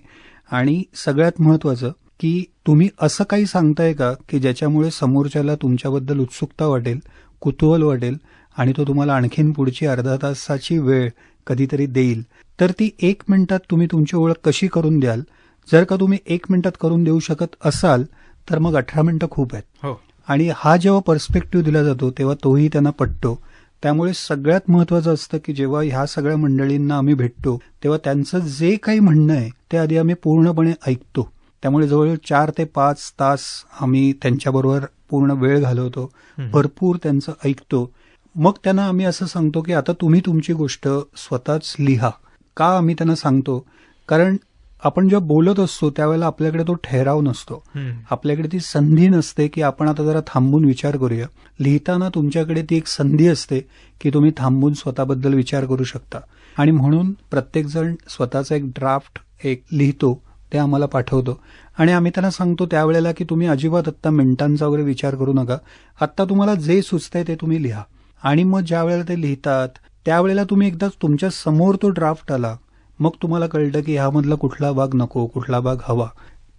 आणि सगळ्यात महत्वाचं की तुम्ही असं काही सांगताय का की ज्याच्यामुळे समोरच्याला तुमच्याबद्दल उत्सुकता वाटेल, कुतूहल वाटेल आणि तो तुम्हाला आणखीन पुढची अर्धा तासाची वेळ कधीतरी देईल, तर ती 1 मिनिटात तुम्ही तुमची ओळख कशी करून द्याल? जर का तुम्ही 1 मिनिटात करून देऊ शकत असाल तर मग 18 मिनिटं खूप आहेत. हो. आणि हा जेव्हा पर्स्पेक्टिव्ह दिला जातो तेव्हा तोही त्यांना पटतो. त्यामुळे सगळ्यात महत्वाचं असतं की जेव्हा ह्या सगळ्या मंडळींना आम्ही भेटतो तेव्हा त्यांचं जे काही म्हणणं आहे ते आधी आम्ही पूर्णपणे ऐकतो. त्यामुळे जवळजवळ 4 ते 5 तास आम्ही त्यांच्याबरोबर पूर्ण वेळ घालवतो, भरपूर त्यांचं ऐकतो. मग त्यांना आम्ही असं सांगतो की आता तुम्ही तुमची गोष्ट स्वतःच लिहा. का आम्ही त्यांना सांगतो? कारण आपण जेव्हा बोलत असतो त्यावेळेला आपल्याकडे तो ठहराव नसतो, आपल्याकडे ती संधी नसते की आपण आता जरा थांबून विचार करूया. लिहिताना तुमच्याकडे ती एक संधी असते की तुम्ही थांबून स्वतःबद्दल विचार करू शकता. आणि म्हणून प्रत्येकजण स्वतःचा एक ड्राफ्ट एक लिहितो, ते आम्हाला पाठवतो आणि आम्ही त्यांना सांगतो त्यावेळेला की तुम्ही अजिबात आत्ता मिनिटांचा वगैरे विचार करू नका, आत्ता तुम्हाला जे सुचतंय ते तुम्ही लिहा. आणि मग ज्या वेळेला ते लिहितात त्यावेळेला तुम्ही एकदा तुमच्या समोर तो ड्राफ्ट आला मग तुम्हाला कळतं की ह्यामधला कुठला भाग नको, कुठला भाग हवा.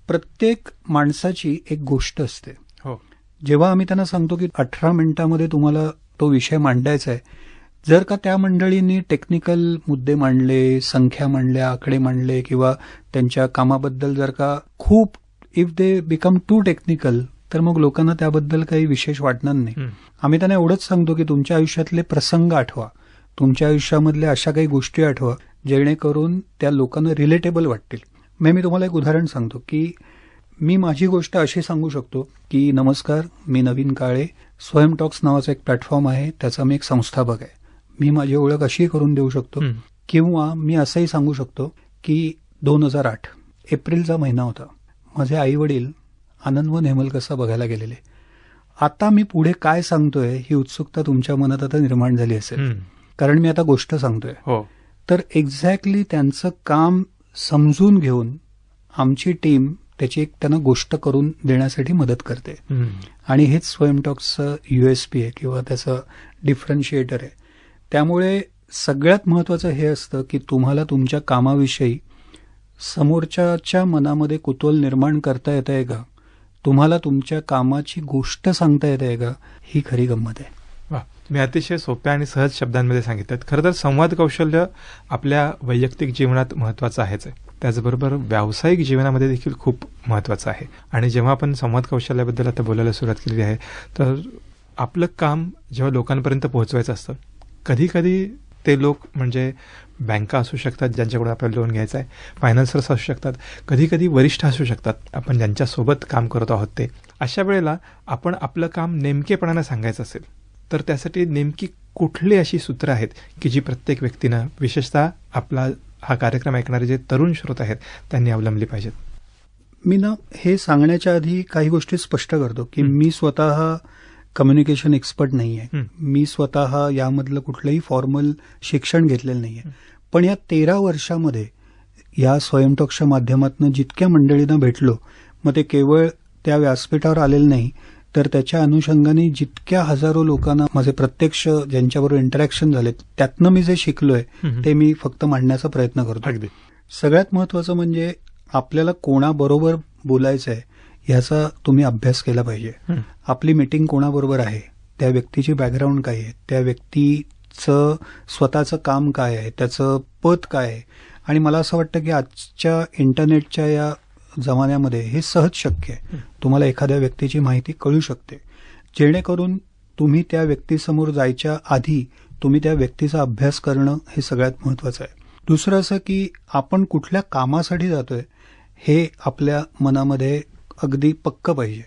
प्रत्येक माणसाची एक गोष्ट असते. हो. जेव्हा आम्ही त्यांना सांगतो की 18 मिनिटांमध्ये तुम्हाला तो विषय मांडायचा आहे, जर का त्या मंडळींनी टेक्निकल मुद्दे मांडले, संख्या मांडल्या, आकडे मांडले किंवा त्यांच्या कामाबद्दल जर का खूप if they become too technical, तर मग लोकांना त्याबद्दल काही विशेष वाटणार नाही. आम्ही त्यांना एवढंच सांगतो की तुमच्या आयुष्यातले प्रसंग आठवा, तुमच्या आयुष्यामधल्या अशा काही गोष्टी आठवा जेणेकरून त्या लोकांना रिलेटेबल वाटतील. मी तुम्हाला एक उदाहरण सांगतो की मी माझी गोष्ट अशी सांगू शकतो की नमस्कार, मी नवीन काळे, स्वयं टॉक्स नावाचा एक प्लॅटफॉर्म आहे, त्याचा मी एक संस्थापक आहे. मी माझी ओळख अशी करून देऊ शकतो. किंवा मी असंही सांगू शकतो की 2008 एप्रिलचा महिना होता, माझे आई वडील आनंदवन हेमलकसा बघायला गेलेले. आता मी पुढे काय सांगतोय ही उत्सुकता तुमच्या मनात आता निर्माण झाली असेल, कारण मी आता गोष्ट सांगतोय. हो. तर एक्झॅक्टली त्यांचं काम समजून घेऊन आमची टीम त्याची एक त्यांना गोष्ट करून देण्यासाठी मदत करते. आणि हेच स्वयं टॉक्सचं USP आहे किंवा त्याचं डिफरन्शिएटर आहे. त्यामुळे सगळ्यात महत्वाचं हे असतं की तुम्हाला तुमच्या कामाविषयी समोरच्याच्या मनामध्ये कुतूहल निर्माण करता येत आहे का, तुम्हाला तुमच्या कामाची गोष्ट सांगता येत आहे का, ही खरी गंमत आहे. वा, मी अतिशय सोप्या आणि सहज शब्दांमध्ये सांगितलं. खरं तर संवाद कौशल्य आपल्या वैयक्तिक जीवनात महत्वाचं आहेच आहे, त्याचबरोबर व्यावसायिक जीवनामध्ये देखील खूप महत्वाचं आहे. आणि जेव्हा आपण संवाद कौशल्याबद्दल आता बोलायला सुरुवात केली आहे, तर आपलं काम जेव्हा लोकांपर्यंत पोहोचवायचं असतं, कधी कधी ते लोक म्हणजे बँका असू शकतात ज्यांच्याकडून आपल्याला लोन घ्यायचं आहे, फायनान्सर्स असू शकतात, कधी कधी वरिष्ठ असू शकतात आपण ज्यांच्यासोबत काम करत आहोत ते. अशा वेळेला आपण आपलं काम नेमकेपणानं सांगायचं असेल तर त्यासाठी नेमकी कुठली अशी सूत्रं आहेत की जी प्रत्येक व्यक्तीनं, विशेषतः आपला हा कार्यक्रम ऐकणारे जे तरुण श्रोते आहेत, त्यांनी अवलंबली पाहिजेत? मी हे सांगण्याच्या आधी काही गोष्टी स्पष्ट करतो की मी स्वतः कम्युनिकेशन एक्सपर्ट नाही आहे. मी स्वतः यामधलं कुठलंही फॉर्मल शिक्षण घेतलेलं नाही आहे. पण या 13 वर्षामध्ये या स्वयं टॉक्सच्या माध्यमातून जितक्या मंडळींना भेटलो, मग ते केवळ त्या व्यासपीठावर आलेलं नाही, तर त्याच्या अनुषंगाने जितक्या हजारो लोकांना माझे प्रत्यक्ष ज्यांच्याबरोबर इंटरॅक्शन झाले, त्यातनं मी जे शिकलोय ते मी फक्त मांडण्याचा प्रयत्न करतो. सगळ्यात महत्वाचं म्हणजे आपल्याला कोणाबरोबर बोलायचं आहे ह्याचा तुम्ही अभ्यास केला पाहिजे. आपली मीटिंग कोणाबरोबर आहे, त्या व्यक्तीची बॅकग्राऊंड काय आहे, त्या व्यक्तीचं स्वतःचं काम काय आहे, त्याचं पद काय आहे. आणि मला असं वाटतं की आजच्या इंटरनेटच्या या जमान्यामध्ये हे सहज शक्य आहे. तुम्हाला एखाद्या व्यक्तीची माहिती कळू शकते, जेणेकरून तुम्ही त्या व्यक्तीसमोर जायच्या आधी तुम्ही त्या व्यक्तीचा अभ्यास करणं हे सगळ्यात महत्वाचं आहे. दुसरं असं की आपण कुठल्या कामासाठी जातोय हे आपल्या मनामध्ये अगदी पक्क पाहिजे.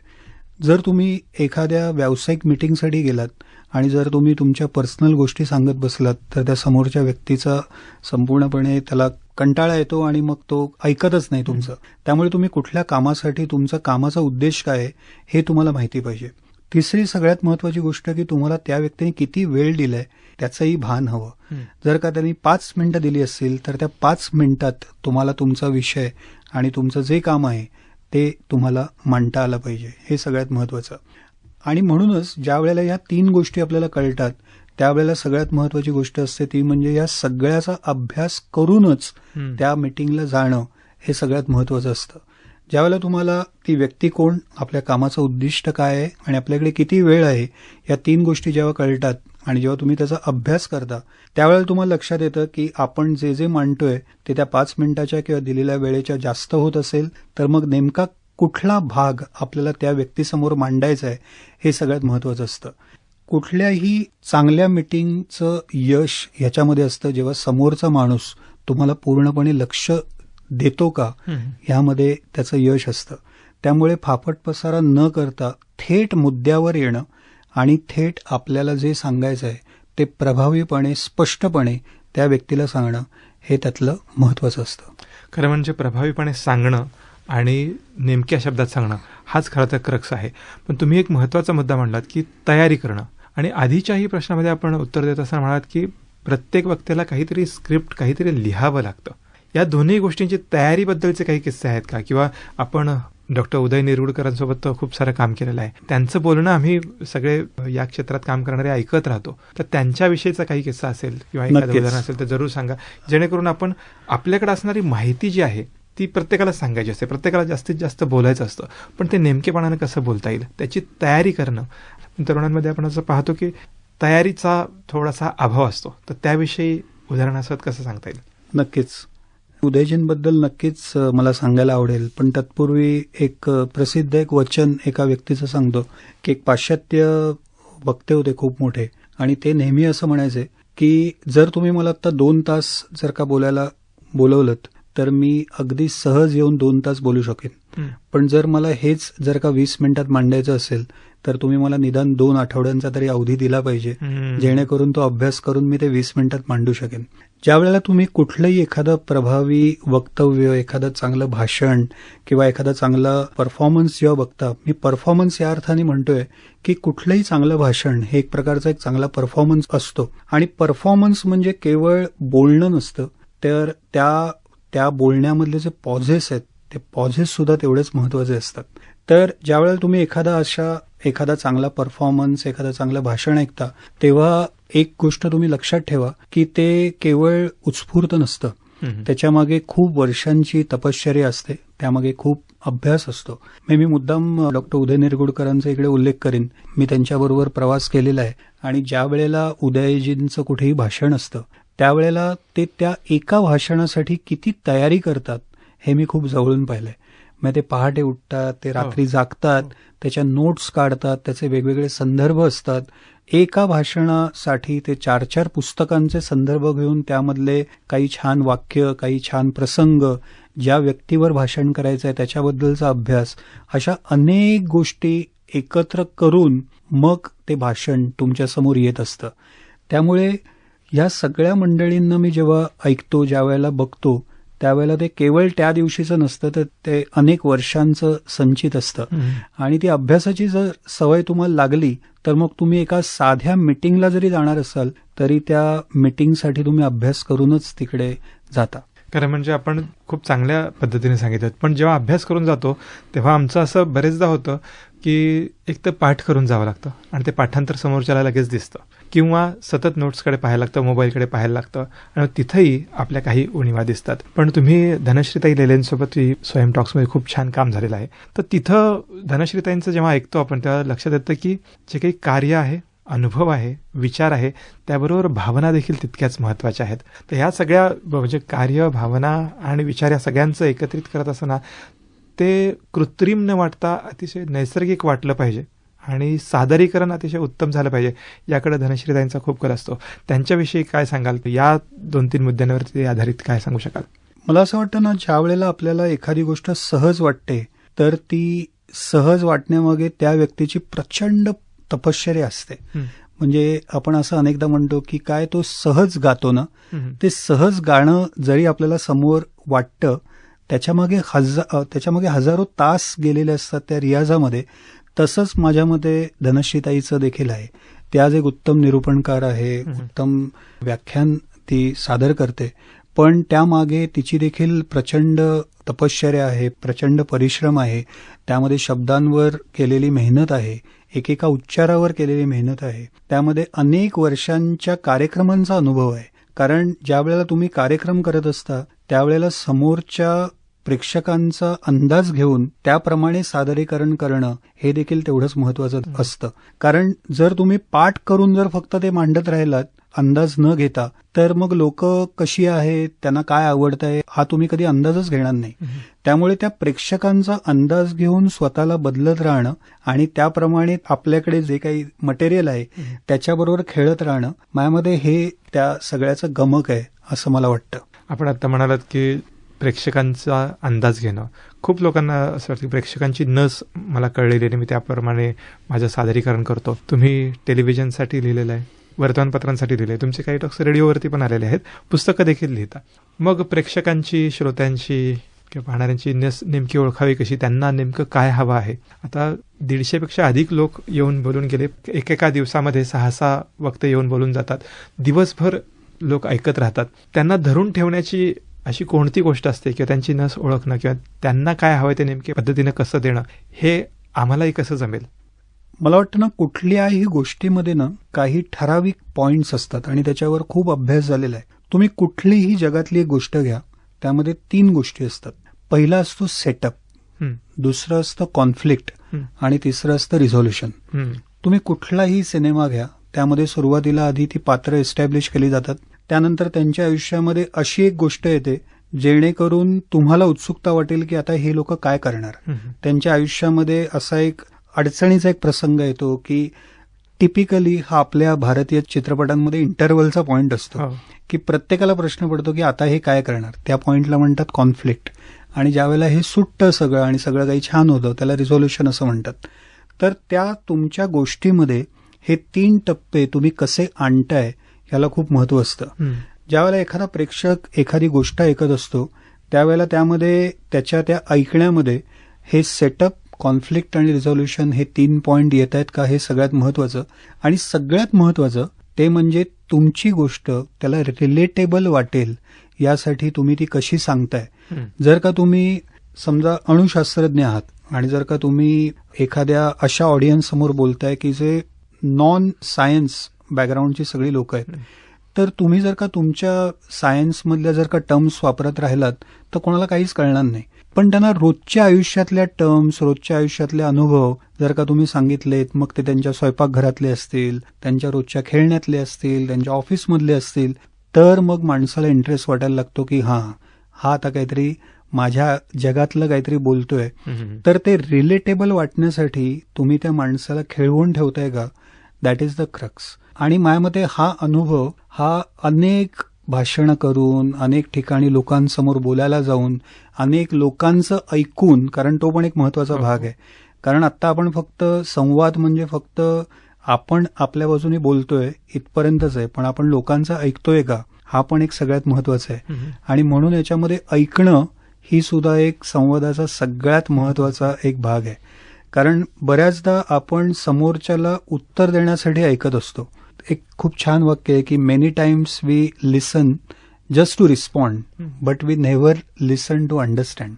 जर तुम्ही एखाद्या व्यावसायिक मीटिंगसाठी गेलात आणि जर तुम्ही तुमच्या पर्सनल गोष्टी सांगत बसलात, तर त्या समोरच्या व्यक्तीचा संपूर्णपणे त्याला कंटाळा येतो आणि मग तो ऐकतच नाही तुमचं. त्यामुळे तुम्ही कुठल्या कामासाठी, तुमचा कामाचा उद्देश काय आहे हे तुम्हाला माहिती पाहिजे. तिसरी सगळ्यात महत्वाची गोष्ट की तुम्हाला त्या व्यक्तीने किती वेळ दिलाय त्याचंही भान हवं. जर का त्यांनी 5 मिनिटं दिली असतील तर त्या 5 मिनिटात तुम्हाला तुमचा विषय आणि तुमचं जे काम आहे ते तुम्हाला मांडता आलं पाहिजे. हे सगळ्यात महत्वाचं. आणि म्हणूनच ज्या वेळेला या 3 गोष्टी आपल्याला कळतात त्यावेळेला सगळ्यात महत्वाची गोष्ट असते ती म्हणजे या सगळ्याचा अभ्यास करूनच त्या मीटिंगला जाणं हे सगळ्यात महत्वाचं असतं. ज्यावेळेला तुम्हाला ती व्यक्ती कोण, आपल्या कामाचं उद्दिष्ट काय आहे आणि आपल्याकडे किती वेळ आहे, या 3 गोष्टी जेव्हा कळतात आणि जेव्हा तुम्ही त्याचा अभ्यास करता त्यावेळेला तुम्हाला लक्षात येतं की आपण जे जे मांडतोय ते त्या 5 मिनिटाच्या किंवा दिलेल्या वेळेच्या जास्त होत असेल तर मग नेमका कुठला भाग आपल्याला त्या व्यक्तीसमोर मांडायचा आहे हे सगळ्यात महत्वाचं असतं. कुठल्याही चांगल्या मीटिंगचं यश ह्याच्यामध्ये असतं जेव्हा समोरचा माणूस तुम्हाला पूर्णपणे लक्ष देतो का ह्यामध्ये त्याचं यश असतं. त्यामुळे फापट पसारा न करता थेट मुद्द्यावर येणं आणि थेट आपल्याला जे सांगायचं आहे ते प्रभावीपणे, स्पष्टपणे त्या व्यक्तीला सांगणं हे त्यातलं महत्वाचं असतं. खरं म्हणजे प्रभावीपणे सांगणं आणि नेमक्या शब्दात सांगणं हाच खरं तर क्रक्स आहे. पण तुम्ही एक महत्वाचा मुद्दा मांडलात की तयारी करणं. आणि आधीच्याही प्रश्नामध्ये आपण उत्तर देत असताना म्हणालात की प्रत्येक व्यक्तीला काहीतरी स्क्रिप्ट, काहीतरी लिहावं लागतं. या दोन्ही गोष्टींची तयारीबद्दलचे काही किस्से आहेत का, किंवा आपण डॉक्टर उदय निरगुडकरांसोबत खूप सारं काम केलेलं आहे. त्यांचं बोलणं आम्ही सगळे या क्षेत्रात काम करणारे ऐकत राहतो. तर त्यांच्याविषयीचा काही किस्सा असेल किंवा एखादं नक्कीच. उदाहरण असेल तर जरूर सांगा, जेणेकरून आपण आपल्याकडे असणारी माहिती जी आहे ती प्रत्येकाला सांगायची असते, प्रत्येकाला जास्तीत जास्त बोलायचं असतं, पण ते नेमकेपणानं कसं बोलता येईल त्याची तयारी करणं. तरुणांमध्ये आपण असं पाहतो की तयारीचा थोडासा अभाव असतो, तर त्याविषयी उदाहरणासह कसं सांगता येईल? नक्कीच. उदयजींबद्दल नक्कीच मला सांगायला आवडेल, पण तत्पूर्वी एक प्रसिद्ध एक वचन एका व्यक्तीचं सांगतो की एक पाश्चात्य वक्ते होते खूप मोठे, आणि ते नेहमी असं म्हणायचे की जर तुम्ही मला आता 2 तास जर का बोलायला बोलवलं तर मी अगदी सहज येऊन 2 तास बोलू शकेन, पण जर मला हेच जर का 20 मिनिटात मांडायचं असेल तर तुम्ही मला निदान 2 आठवड्यांचा तरी अवधी दिला पाहिजे, जेणेकरून तो अभ्यास करून मी ते 20 मिनिटात मांडू शकेन. ज्या वेळेला तुम्ही कुठलंही एखादं प्रभावी वक्तव्य, एखादं चांगलं भाषण किंवा एखादा चांगला परफॉर्मन्स जेव्हा बघता, मी परफॉर्मन्स या अर्थाने म्हणतोय की कुठलंही चांगलं भाषण हे एक प्रकारचा एक चांगला परफॉर्मन्स असतो, आणि परफॉर्मन्स म्हणजे केवळ बोलणं नसतं, तर त्या बोलण्यामधले जे पॉझेस आहेत ते पॉझेस सुद्धा तेवढेच महत्वाचे असतात. तर ज्यावेळेला तुम्ही एखादा चांगला परफॉर्मन्स, एखादं चांगलं भाषण ऐकता, तेव्हा एक गोष्ट तुम्ही लक्षात ठेवा की ते केवळ उत्स्फूर्त नसतं, त्याच्यामागे खूप वर्षांची तपश्चर्या असते, त्यामागे खूप अभ्यास असतो. मी मुद्दाम डॉक्टर उदय निरगुडकरांचा इकडे उल्लेख करीन. मी त्यांच्याबरोबर प्रवास केलेला आहे, आणि ज्या वेळेला उदयजींचं कुठेही भाषण असतं त्यावेळेला ते त्या एका भाषणासाठी किती तयारी करतात हे मी खूप जवळून पाहिलंय. मग ते पहाटे उठतात, ते रात्री जागतात, त्याच्या नोट्स काढतात, त्याचे वेगवेगळे संदर्भ असतात. एका भाषणासाठी ते 4-4 पुस्तकांचे संदर्भ घेऊन त्यामधले काही छान वाक्य, काही छान प्रसंग, ज्या व्यक्तीवर भाषण करायचं आहे त्याच्याबद्दलचा अभ्यास, अशा अनेक गोष्टी एकत्र करून मग ते भाषण तुमच्यासमोर येत असतं. त्यामुळे या सगळ्या मंडळींना मी जेव्हा ऐकतो, ज्या वेळेला बघतो, त्यावेळेला ते केवळ त्या दिवशीचं नसतं, तर ते अनेक वर्षांचं संचित असतं. आणि ती अभ्यासाची जर सवय तुम्हाला लागली तर मग तुम्ही एका साध्या मिटिंगला जरी जाणार असाल तरी त्या मिटिंगसाठी तुम्ही अभ्यास करूनच तिकडे जाता. खरं म्हणजे आपण खूप चांगल्या पद्धतीने सांगितलं, पण जेव्हा अभ्यास करून जातो तेव्हा आमचं असं बरेचदा होतं की एक तर पाठ करून जावं लागतं आणि ते पाठांतर समोरच्याला लगेच दिसतं, किंवा सतत नोट्सकडे पाहायला लागतं, मोबाईलकडे पाहायला लागतं, आणि तिथंही आपल्या काही उणिवा दिसतात. पण तुम्ही धनश्रीताई लेलेंसोबत स्वयं टॉक्समध्ये खूप छान काम झालेलं आहे, तर तिथं धनश्रीताईंचं जेव्हा ऐकतो आपण तेव्हा लक्षात येतं की जे काही कार्य आहे, अनुभव आहे, विचार आहे, त्याबरोबर भावना देखील तितक्याच महत्त्वाच्या आहेत. तर ह्या सगळ्या म्हणजे कार्य, भावना आणि विचार या सगळ्यांचं एकत्रित करत असताना ते कृत्रिम न वाटता अतिशय नैसर्गिक वाटलं पाहिजे आणि सादरीकरण अतिशय उत्तम झालं पाहिजे, याकडे धनश्रीताईंचा खूप कल असतो. त्यांच्याविषयी काय सांगाल? या 2-3 मुद्द्यांवरती आधारित काय सांगू शकाल? मला असं वाटतं ना, ज्या वेळेला आपल्याला एखादी गोष्ट सहज वाटते तर ती सहज वाटण्यामागे त्या व्यक्तीची प्रचंड तपश्चर्या असते. म्हणजे आपण असं अनेकदा म्हणतो की काय तो सहज गातो ना, ते सहज गाणं जरी आपल्याला समोर वाटतं त्याच्यामागे हजारो तास गेलेले असतात त्या रियाजामध्ये. तसंच माझ्या मते धनश्रीताईचं देखील आहे. ती आज एक उत्तम निरूपणकार आहे, उत्तम व्याख्यान ती सादर करते, पण त्यामागे तिची देखील प्रचंड तपश्चर्या आहे, प्रचंड परिश्रम आहे, त्यामध्ये शब्दांवर केलेली मेहनत आहे, एकेका उच्चारावर केलेली मेहनत आहे, त्यामध्ये अनेक वर्षांच्या कार्यक्रमांचा अनुभव आहे. कारण ज्या वेळेला तुम्ही कार्यक्रम करत असता त्यावेळेला समोरच्या प्रेक्षकांचा अंदाज घेऊन त्याप्रमाणे सादरीकरण करणं हे देखील तेवढंच महत्वाचं असतं. कारण जर तुम्ही पाठ करून जर फक्त ते मांडत राहिलात अंदाज न घेता, तर मग लोक कशी आहेत, त्यांना काय आवडतंय, हा तुम्ही कधी अंदाजच घेणार नाही. त्यामुळे त्या प्रेक्षकांचा अंदाज घेऊन स्वतःला बदलत राहणं आणि त्याप्रमाणे आपल्याकडे जे काही मटेरियल आहे त्याच्याबरोबर खेळत राहणं, माझ्यामध्ये हे त्या सगळ्याचं गमक आहे असं मला वाटतं. आपण आता म्हणालात की प्रेक्षकांचा अंदाज घेणं, खूप लोकांना असं वाटतं की प्रेक्षकांची नस मला कळलेली आहे, मी त्याप्रमाणे माझं सादरीकरण करतो. तुम्ही टेलिव्हिजनसाठी लिहिलेलं आहे, वर्तमानपत्रांसाठी लिहिले, तुमचे काही टॉक्स रेडिओवरती पण आलेले आहेत, पुस्तकं देखील लिहिता. मग प्रेक्षकांची, श्रोत्यांची किंवा पाहणाऱ्यांची नस नेमकी ओळखावी कशी, त्यांना नेमकं काय हवं आहे? आता 150 पेक्षा अधिक लोक येऊन बोलून गेले, एकेका दिवसामध्ये 6 वक्ते येऊन बोलून जातात, दिवसभर लोक ऐकत राहतात. त्यांना धरून ठेवण्याची अशी कोणती गोष्ट असते किंवा त्यांची नस ओळखणं किंवा त्यांना काय हवंय ते नेमके पद्धतीनं कसं देणं हे आम्हालाही कसं जमेल? मला वाटतं ना, कुठल्याही गोष्टीमध्ये ना काही ठराविक पॉइंट्स असतात आणि त्याच्यावर खूप अभ्यास झालेला आहे. तुम्ही कुठलीही जगातली एक गोष्ट घ्या, त्यामध्ये 3 गोष्टी असतात. पहिला असतो सेटअप, दुसरं असतं कॉन्फ्लिक्ट आणि तिसरं असतं रिझोल्युशन. तुम्ही कुठलाही सिनेमा घ्या, त्यामध्ये सुरुवातीला आधी ती पात्र एस्टॅब्लिश केली जातात. त्यानंतर त्यांच्या आयुष्यामध्ये अशी एक गोष्ट येते जेणेकरून तुम्हाला उत्सुकता वाटेल की आता हे लोक काय करणार. त्यांच्या आयुष्यामध्ये असा एक अडचणीचा एक प्रसंग येतो की टिपिकली हा आपल्या भारतीय चित्रपटांमध्ये इंटरव्हलचा पॉइंट असतो की प्रत्येकाला प्रश्न पडतो की आता हे काय करणार. त्या पॉइंटला म्हणतात कॉन्फ्लिक्ट. आणि ज्यावेळेला हे सुटतं सगळं आणि सगळं काही छान होतं त्याला रिझोल्युशन असं म्हणतात. तर त्या तुमच्या गोष्टीमध्ये हे 3 टप्पे तुम्ही कसे आणताय याला खूप महत्व असतं. ज्यावेळेला एखादा प्रेक्षक एखादी गोष्ट ऐकत असतो त्यावेळेला त्यामध्ये त्याच्या त्या ऐकण्यामध्ये हे सेटअप, कॉन्फ्लिक्ट आणि रिझोल्युशन हे 3 पॉइंट येत आहेत का हे सगळ्यात महत्वाचं. आणि सगळ्यात महत्वाचं ते म्हणजे तुमची गोष्ट त्याला रिलेटेबल वाटेल यासाठी तुम्ही ती कशी सांगताय. जर का तुम्ही समजा अणुशास्त्रज्ञ आहात आणि जर का तुम्ही एखाद्या अशा ऑडियन्स समोर बोलताय की जे नॉन सायन्स बॅकग्राऊंडची सगळी लोक आहेत, तर तुम्ही जर का तुमच्या सायन्समधल्या जर का टर्म्स वापरत राहिलात तर कोणाला काहीच कळणार नाही. पण त्यांना रोजच्या आयुष्यातल्या टर्म्स, रोजच्या आयुष्यातले अनुभव जर का तुम्ही सांगितलेत, मग ते त्यांच्या स्वयंपाकघरातले असतील, त्यांच्या रोजच्या खेळण्यातले असतील, त्यांच्या ऑफिसमधले असतील, तर मग माणसाला इंटरेस्ट वाटायला लागतो की हा आता काहीतरी माझ्या जगातलं काहीतरी बोलतोय. तर ते रिलेटेबल वाटण्यासाठी तुम्ही त्या माणसाला खेळवून ठेवताय का, दॅट इज द क्रक्स. आणि माझ्या मते हा अनुभव हा अनेक भाषणं करून, अनेक ठिकाणी लोकांसमोर बोलायला जाऊन, अनेक लोकांचं ऐकून, कारण तो पण एक महत्वाचा भाग आहे. कारण आता आपण फक्त संवाद म्हणजे फक्त आपण आपल्या बाजूने बोलतोय इथपर्यंतच आहे, पण आपण लोकांचं ऐकतोय का हा पण एक सगळ्यात महत्वाचा आहे. आणि म्हणून याच्यामध्ये ऐकणं ही सुद्धा एक संवादाचा सगळ्यात महत्वाचा एक भाग आहे. कारण बऱ्याचदा आपण समोरच्याला उत्तर देण्यासाठी ऐकत असतो. एक खूप छान वाक्य आहे की many times we listen just to respond but we never listen to understand.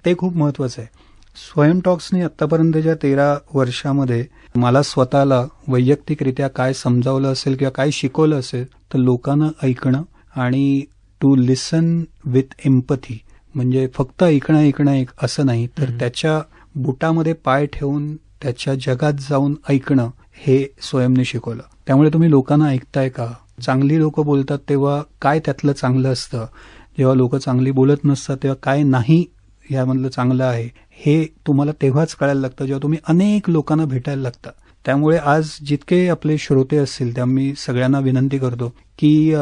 ते खूप महत्वाचं आहे. स्वयं टॉक्सनी आतापर्यंतच्या 13 वर्षामध्ये मला स्वतःला वैयक्तिकरित्या काय समजावलं असेल किंवा काय शिकवलं असेल तर लोकांना ऐकणं आणि टू लिसन विथ एम्पथी, म्हणजे फक्त ऐकणं एक असं नाही, तर त्याच्या बुटामध्ये पाय ठेवून त्याच्या जगात जाऊन ऐकणं हे स्वयंने शिकवलं. त्यामुळे तुम्ही लोकांना ऐकताय का, चांगली लोक बोलतात तेव्हा काय त्यातलं चांगलं असतं, जेव्हा लोक चांगली बोलत नसतात तेव्हा काय नाही यामधलं चांगलं आहे, हे तुम्हाला तेव्हाच कळायला लागतं जेव्हा तुम्ही अनेक लोकांना भेटायला लागता. त्यामुळे आज जितके आपले श्रोते असतील त्या मी सगळ्यांना विनंती करतो की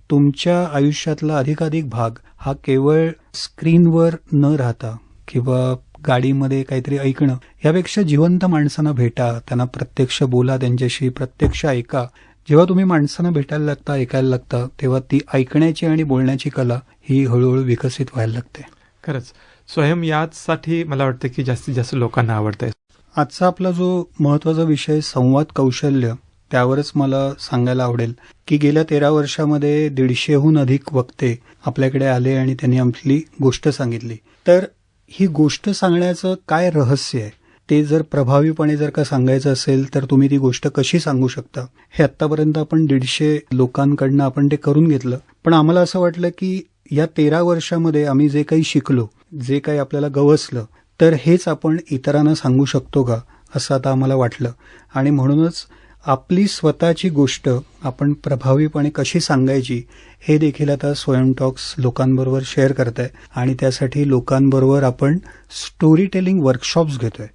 तुमच्या आयुष्यातला अधिकाधिक भाग हा केवळ स्क्रीनवर न राहता किंवा गाडीमध्ये काहीतरी ऐकणं यापेक्षा जिवंत माणसांना भेटा, त्यांना प्रत्यक्ष बोला, त्यांच्याशी प्रत्यक्ष ऐका. जेव्हा तुम्ही माणसांना भेटायला लागता, ऐकायला लागता, तेव्हा ती ऐकण्याची आणि बोलण्याची कला ही हळूहळू विकसित व्हायला लागते. खरंच स्वयं यासाठी मला वाटतं की जास्तीत जास्त लोकांना आवडतंय. आजचा आपला जो महत्वाचा विषय संवाद कौशल्य, त्यावरच मला सांगायला आवडेल की गेल्या 13 वर्षामध्ये 150हून अधिक वक्ते आपल्याकडे आले आणि त्यांनी आपली गोष्ट सांगितली. तर ही गोष्ट सांगण्याचं काय रहस्य आहे, ते जर प्रभावीपणे जर का सांगायचं असेल तर तुम्ही ती गोष्ट कशी सांगू शकता, हे आतापर्यंत आपण 150 लोकांकडनं आपण ते करून घेतलं. पण आम्हाला असं वाटलं की या 13 वर्षामध्ये आम्ही जे काही शिकलो, जे काही आपल्याला गवसलं, तर हेच आपण इतरांना सांगू शकतो का असं आता आम्हाला वाटलं. आणि म्हणूनच आपली स्वतःची गोष्ट आपण प्रभावीपणे कशी सांगायची हे देखील आता स्वयं टॉक्स लोकांबरोबर शेअर करताय. आणि त्यासाठी लोकांबरोबर आपण स्टोरी टेलिंग वर्कशॉप्स घेतोय,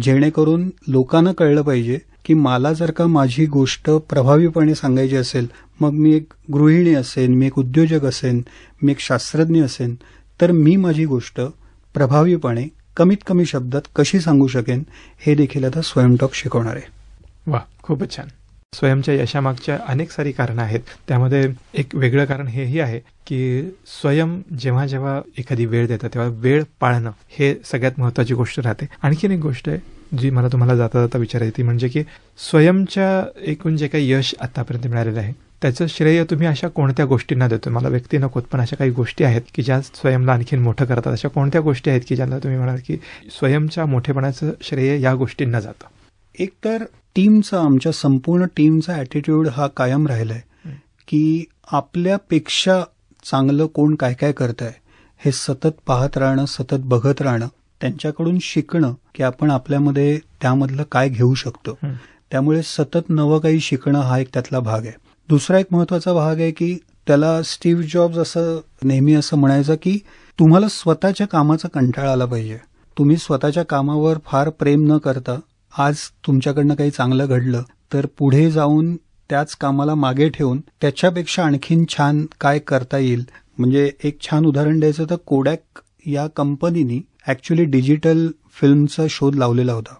जेणेकरून लोकांना कळलं पाहिजे की मला जर का माझी गोष्ट प्रभावीपणे सांगायची असेल, मग मी एक गृहिणी असेन, मी एक उद्योजक असेन, मी एक शास्त्रज्ञ असेन, तर मी माझी गोष्ट प्रभावीपणे कमीत कमी शब्दात कशी सांगू शकेन हे देखील आता स्वयं टॉक शिकवणार आहे. वा, खूपच छान. स्वयंच्या यशामागच्या अनेक सारी कारणं आहेत. त्यामध्ये एक वेगळं कारण हेही आहे की स्वयं जेव्हा जेव्हा एखादी वेळ देतं तेव्हा वेळ पाळणं हे सगळ्यात महत्वाची गोष्ट राहते. आणखीन एक गोष्ट आहे जी मला तुम्हाला जाता जाता विचारायची, ती म्हणजे की स्वयंच्या एकूण जे काही यश आतापर्यंत मिळालेलं आहे त्याचं श्रेय तुम्ही अशा कोणत्या गोष्टींना देतो? मला व्यक्ती नकोत, पण अशा काही गोष्टी आहेत की ज्या स्वयंला आणखीन मोठं करतात. अशा कोणत्या गोष्टी आहेत की ज्यांना तुम्ही म्हणाल की स्वयंच्या मोठेपणाचं श्रेय या गोष्टींना जातं? एक तर टीमचा, आमच्या संपूर्ण टीमचा ॲटिट्यूड हा कायम राहिलाय की आपल्यापेक्षा चांगलं कोण काय काय करत आहे हे सतत पाहत राहणं, सतत बघत राहणं, त्यांच्याकडून शिकणं की आपण आपल्यामध्ये त्यामधलं काय घेऊ शकतो. त्यामुळे सतत नवं काही शिकणं हा एक त्यातला भाग आहे. दुसरा एक महत्वाचा भाग आहे की त्याला स्टीव्ह जॉब्स असं नेहमी असं म्हणायचं की तुम्हाला स्वतःच्या कामाचा कंटाळा आला पाहिजे. तुम्ही स्वतःच्या कामावर फार प्रेम न करता आज तुमच्याकडनं काही चांगलं घडलं तर पुढे जाऊन त्याच कामाला मागे ठेवून त्याच्यापेक्षा आणखीन छान काय करता येईल. म्हणजे एक छान उदाहरण द्यायचं तर कोडॅक या कंपनीनी ऍक्च्युली डिजिटल फिल्मचा शोध लावलेला होता.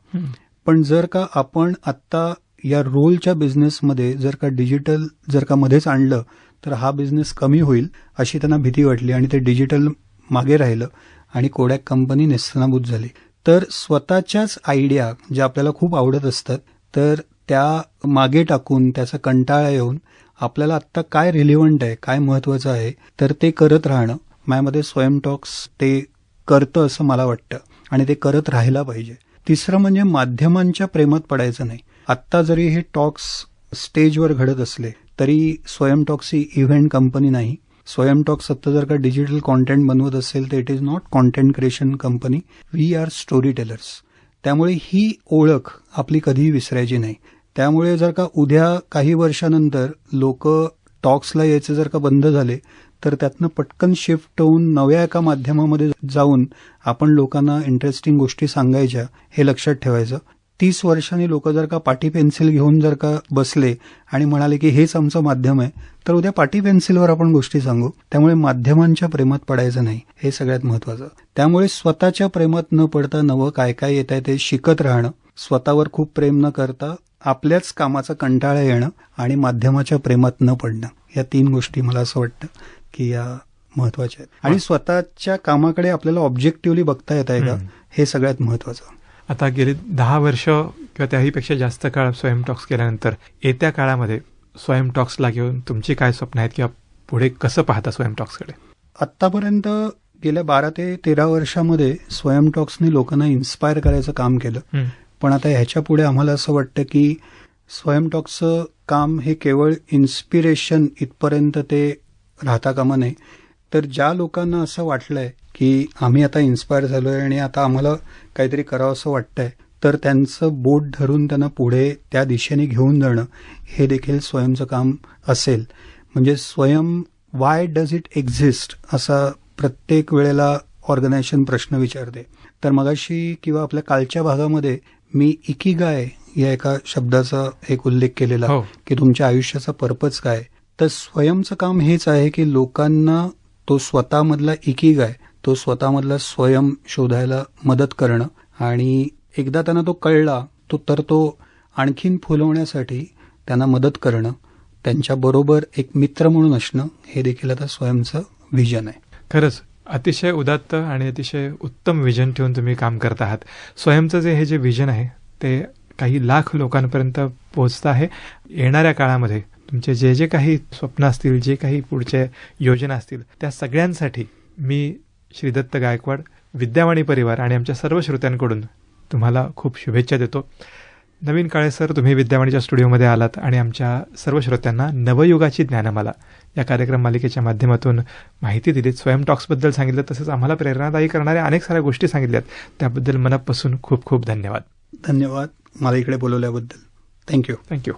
पण जर का आपण आत्ता या रोलच्या बिझनेसमध्ये जर का डिजिटल जर का मध्येच आणलं तर हा बिझनेस कमी होईल अशी त्यांना भीती वाटली आणि ते डिजिटल मागे राहिलं आणि कोडॅक कंपनी नेस्तनाबूत झाली. तर स्वतःच्याच आयडिया ज्या आपल्याला खूप आवडत असतात तर त्या मागे टाकून त्याचा कंटाळा येऊन आपल्याला आत्ता काय रिलिव्हंट आहे, काय महत्वाचं आहे तर ते करत राहणं. माझ्यामध्ये स्वयं टॉक्स ते करतं असं मला वाटतं आणि ते करत राहायला पाहिजे. तिसरं म्हणजे माध्यमांच्या प्रेमात पडायचं नाही. आत्ता जरी हे टॉक्स स्टेजवर घडत असले तरी स्वयं टॉक्स ही इव्हेंट कंपनी नाही. स्वयं टॉक्स आत्ता जर का डिजिटल कॉन्टेंट बनवत असेल तर it is not content creation company, we are storytellers. त्यामुळे ही ओळख आपली कधीही विसरायची नाही. त्यामुळे जर का उद्या काही वर्षानंतर लोक टॉक्सला यायचे जर का बंद झाले तर त्यातनं पटकन शिफ्ट होऊन नव्या एका माध्यमामध्ये जाऊन आपण लोकांना इंटरेस्टिंग गोष्टी सांगायच्या हे लक्षात ठेवायचं. 30 वर्षांनी लोक जर का पाटी पेन्सिल घेऊन जर का बसले आणि म्हणाले की हेच आमचं माध्यम आहे तर उद्या पाटी पेन्सिलवर आपण गोष्टी सांगू. त्यामुळे माध्यमांच्या प्रेमात पडायचं नाही हे सगळ्यात महत्वाचं. त्यामुळे स्वतःच्या प्रेमात न पडता नवं काय काय येत आहे ते शिकत राहणं, स्वतःवर खूप प्रेम न करता आपल्याच कामाचा कंटाळा येणं आणि माध्यमाच्या प्रेमात न पडणं, या 3 गोष्टी मला असं वाटतं की या महत्वाच्या आहेत. आणि स्वतःच्या कामाकडे आपल्याला ऑब्जेक्टिव्हली बघता येत आहे का हे सगळ्यात महत्वाचं. आता गेली 10 वर्ष किंवा त्याहीपेक्षा जास्त काळ स्वयं टॉक्स केल्यानंतर येत्या काळामध्ये स्वयं टॉक्सला घेऊन तुमची काय स्वप्न आहेत किंवा पुढे कसं पाहता स्वयं टॉक्सकडे? आत्तापर्यंत गेल्या 12 ते 13 वर्षामध्ये स्वयं टॉक्सनी लोकांना इन्स्पायर करायचं काम केलं. पण आता ह्याच्या पुढे आम्हाला असं वाटतं की स्वयं टॉक्सचं काम हे केवळ इन्स्पिरेशन इथपर्यंत ते राहता कामा नये. तर ज्या लोकांना असं वाटलंय की आम्ही आता इन्स्पायर झालोय आणि आता आम्हाला काहीतरी करावं असं वाटतंय तर त्यांचं बोट धरून त्यांना पुढे त्या दिशेने घेऊन जाणं हे देखील स्वयंचं काम असेल. म्हणजे स्वयं वाय डज इट एक्झिस्ट असा प्रत्येक वेळेला ऑर्गनायझेशन प्रश्न विचारते. तर मगाशी किंवा आपल्या कालच्या भागामध्ये मी इकिगाय या एका शब्दाचा एक उल्लेख केलेला की तुमच्या आयुष्याचा पर्पज काय. तर स्वयंचं काम हेच आहे की लोकांना तो स्वतःमधला इकिगाय, तो स्वतःमधला स्वयं शोधायला मदत करणं आणि एकदा त्यांना तो कळला तर तो आणखीन फुलवण्यासाठी त्यांना मदत करणं, त्यांच्याबरोबर एक मित्र म्हणून असणं हे देखील आता स्वयंचं व्हिजन आहे. खरंच अतिशय उदात्त आणि अतिशय उत्तम विजन ठेवून तुम्ही काम करत आहात. स्वयंचं हे जे विजन आहे ते काही लाख लोकांपर्यंत पोहोचतं आहे. येणाऱ्या काळामध्ये तुमचे जे जे काही स्वप्न असतील, जे काही पुढच्या योजना असतील त्या सगळ्यांसाठी मी श्री दत्त गायकवाड, विद्यावाणी परिवार आणि आमच्या सर्व श्रोत्यांकडून तुम्हाला खूप शुभेच्छा देतो. नवीन काळे सर, तुम्ही विद्यावाणीच्या स्टुडिओमध्ये आलात आणि आमच्या सर्व श्रोत्यांना नवयुगाची ज्ञानमाला या कार्यक्रम मालिकेच्या माध्यमातून माहिती दिलीत, स्वयं टॉक्सबद्दल सांगितलं, तसंच आम्हाला प्रेरणादायी करणाऱ्या अनेक साऱ्या गोष्टी सांगितल्यात. त्याबद्दल मनापासून खूप खूप धन्यवाद. धन्यवाद मला इकडे बोलवल्याबद्दल. थँक्यू. थँक्यू.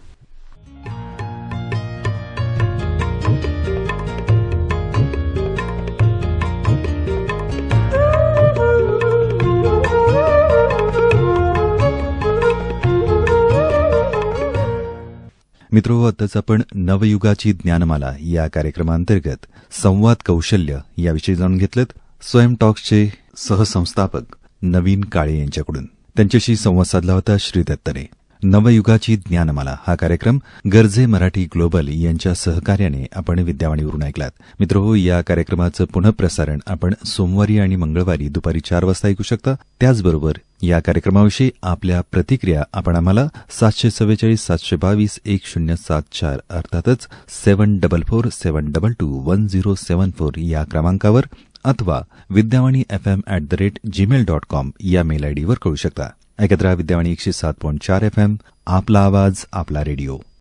मित्रो, आताच आपण नवयुगाची ज्ञानमाला या कार्यक्रमांतर्गत संवाद कौशल्य याविषयी जाणून घेतलं स्वयं टॉक्सचे सहसंस्थापक नवीन काळे यांच्याकडून. त्यांच्याशी संवाद साधला होता श्री दत्तने. नवयुगाची ज्ञानमाला हा कार्यक्रम गरजे मराठी ग्लोबल यांच्या सहकार्याने आपण विद्यावाणीवरून ऐकलात. मित्रो, या कार्यक्रमाचं पुनःप्रसारण आपण सोमवारी आणि मंगळवारी दुपारी 4 वाजता ऐकू शकता. त्याचबरोबर या कार्यक्रमाविषयी आपल्या प्रतिक्रिया आपण आम्हाला 744-722-1074 अर्थातच 7447221074 या क्रमांकावर अथवा vidyawani@gmail.com या मेल आयडीवर कळू शकता. ऐकत रहा विद्यावाणी 107.4 FM, आपला आवाज आपला रेडिओ.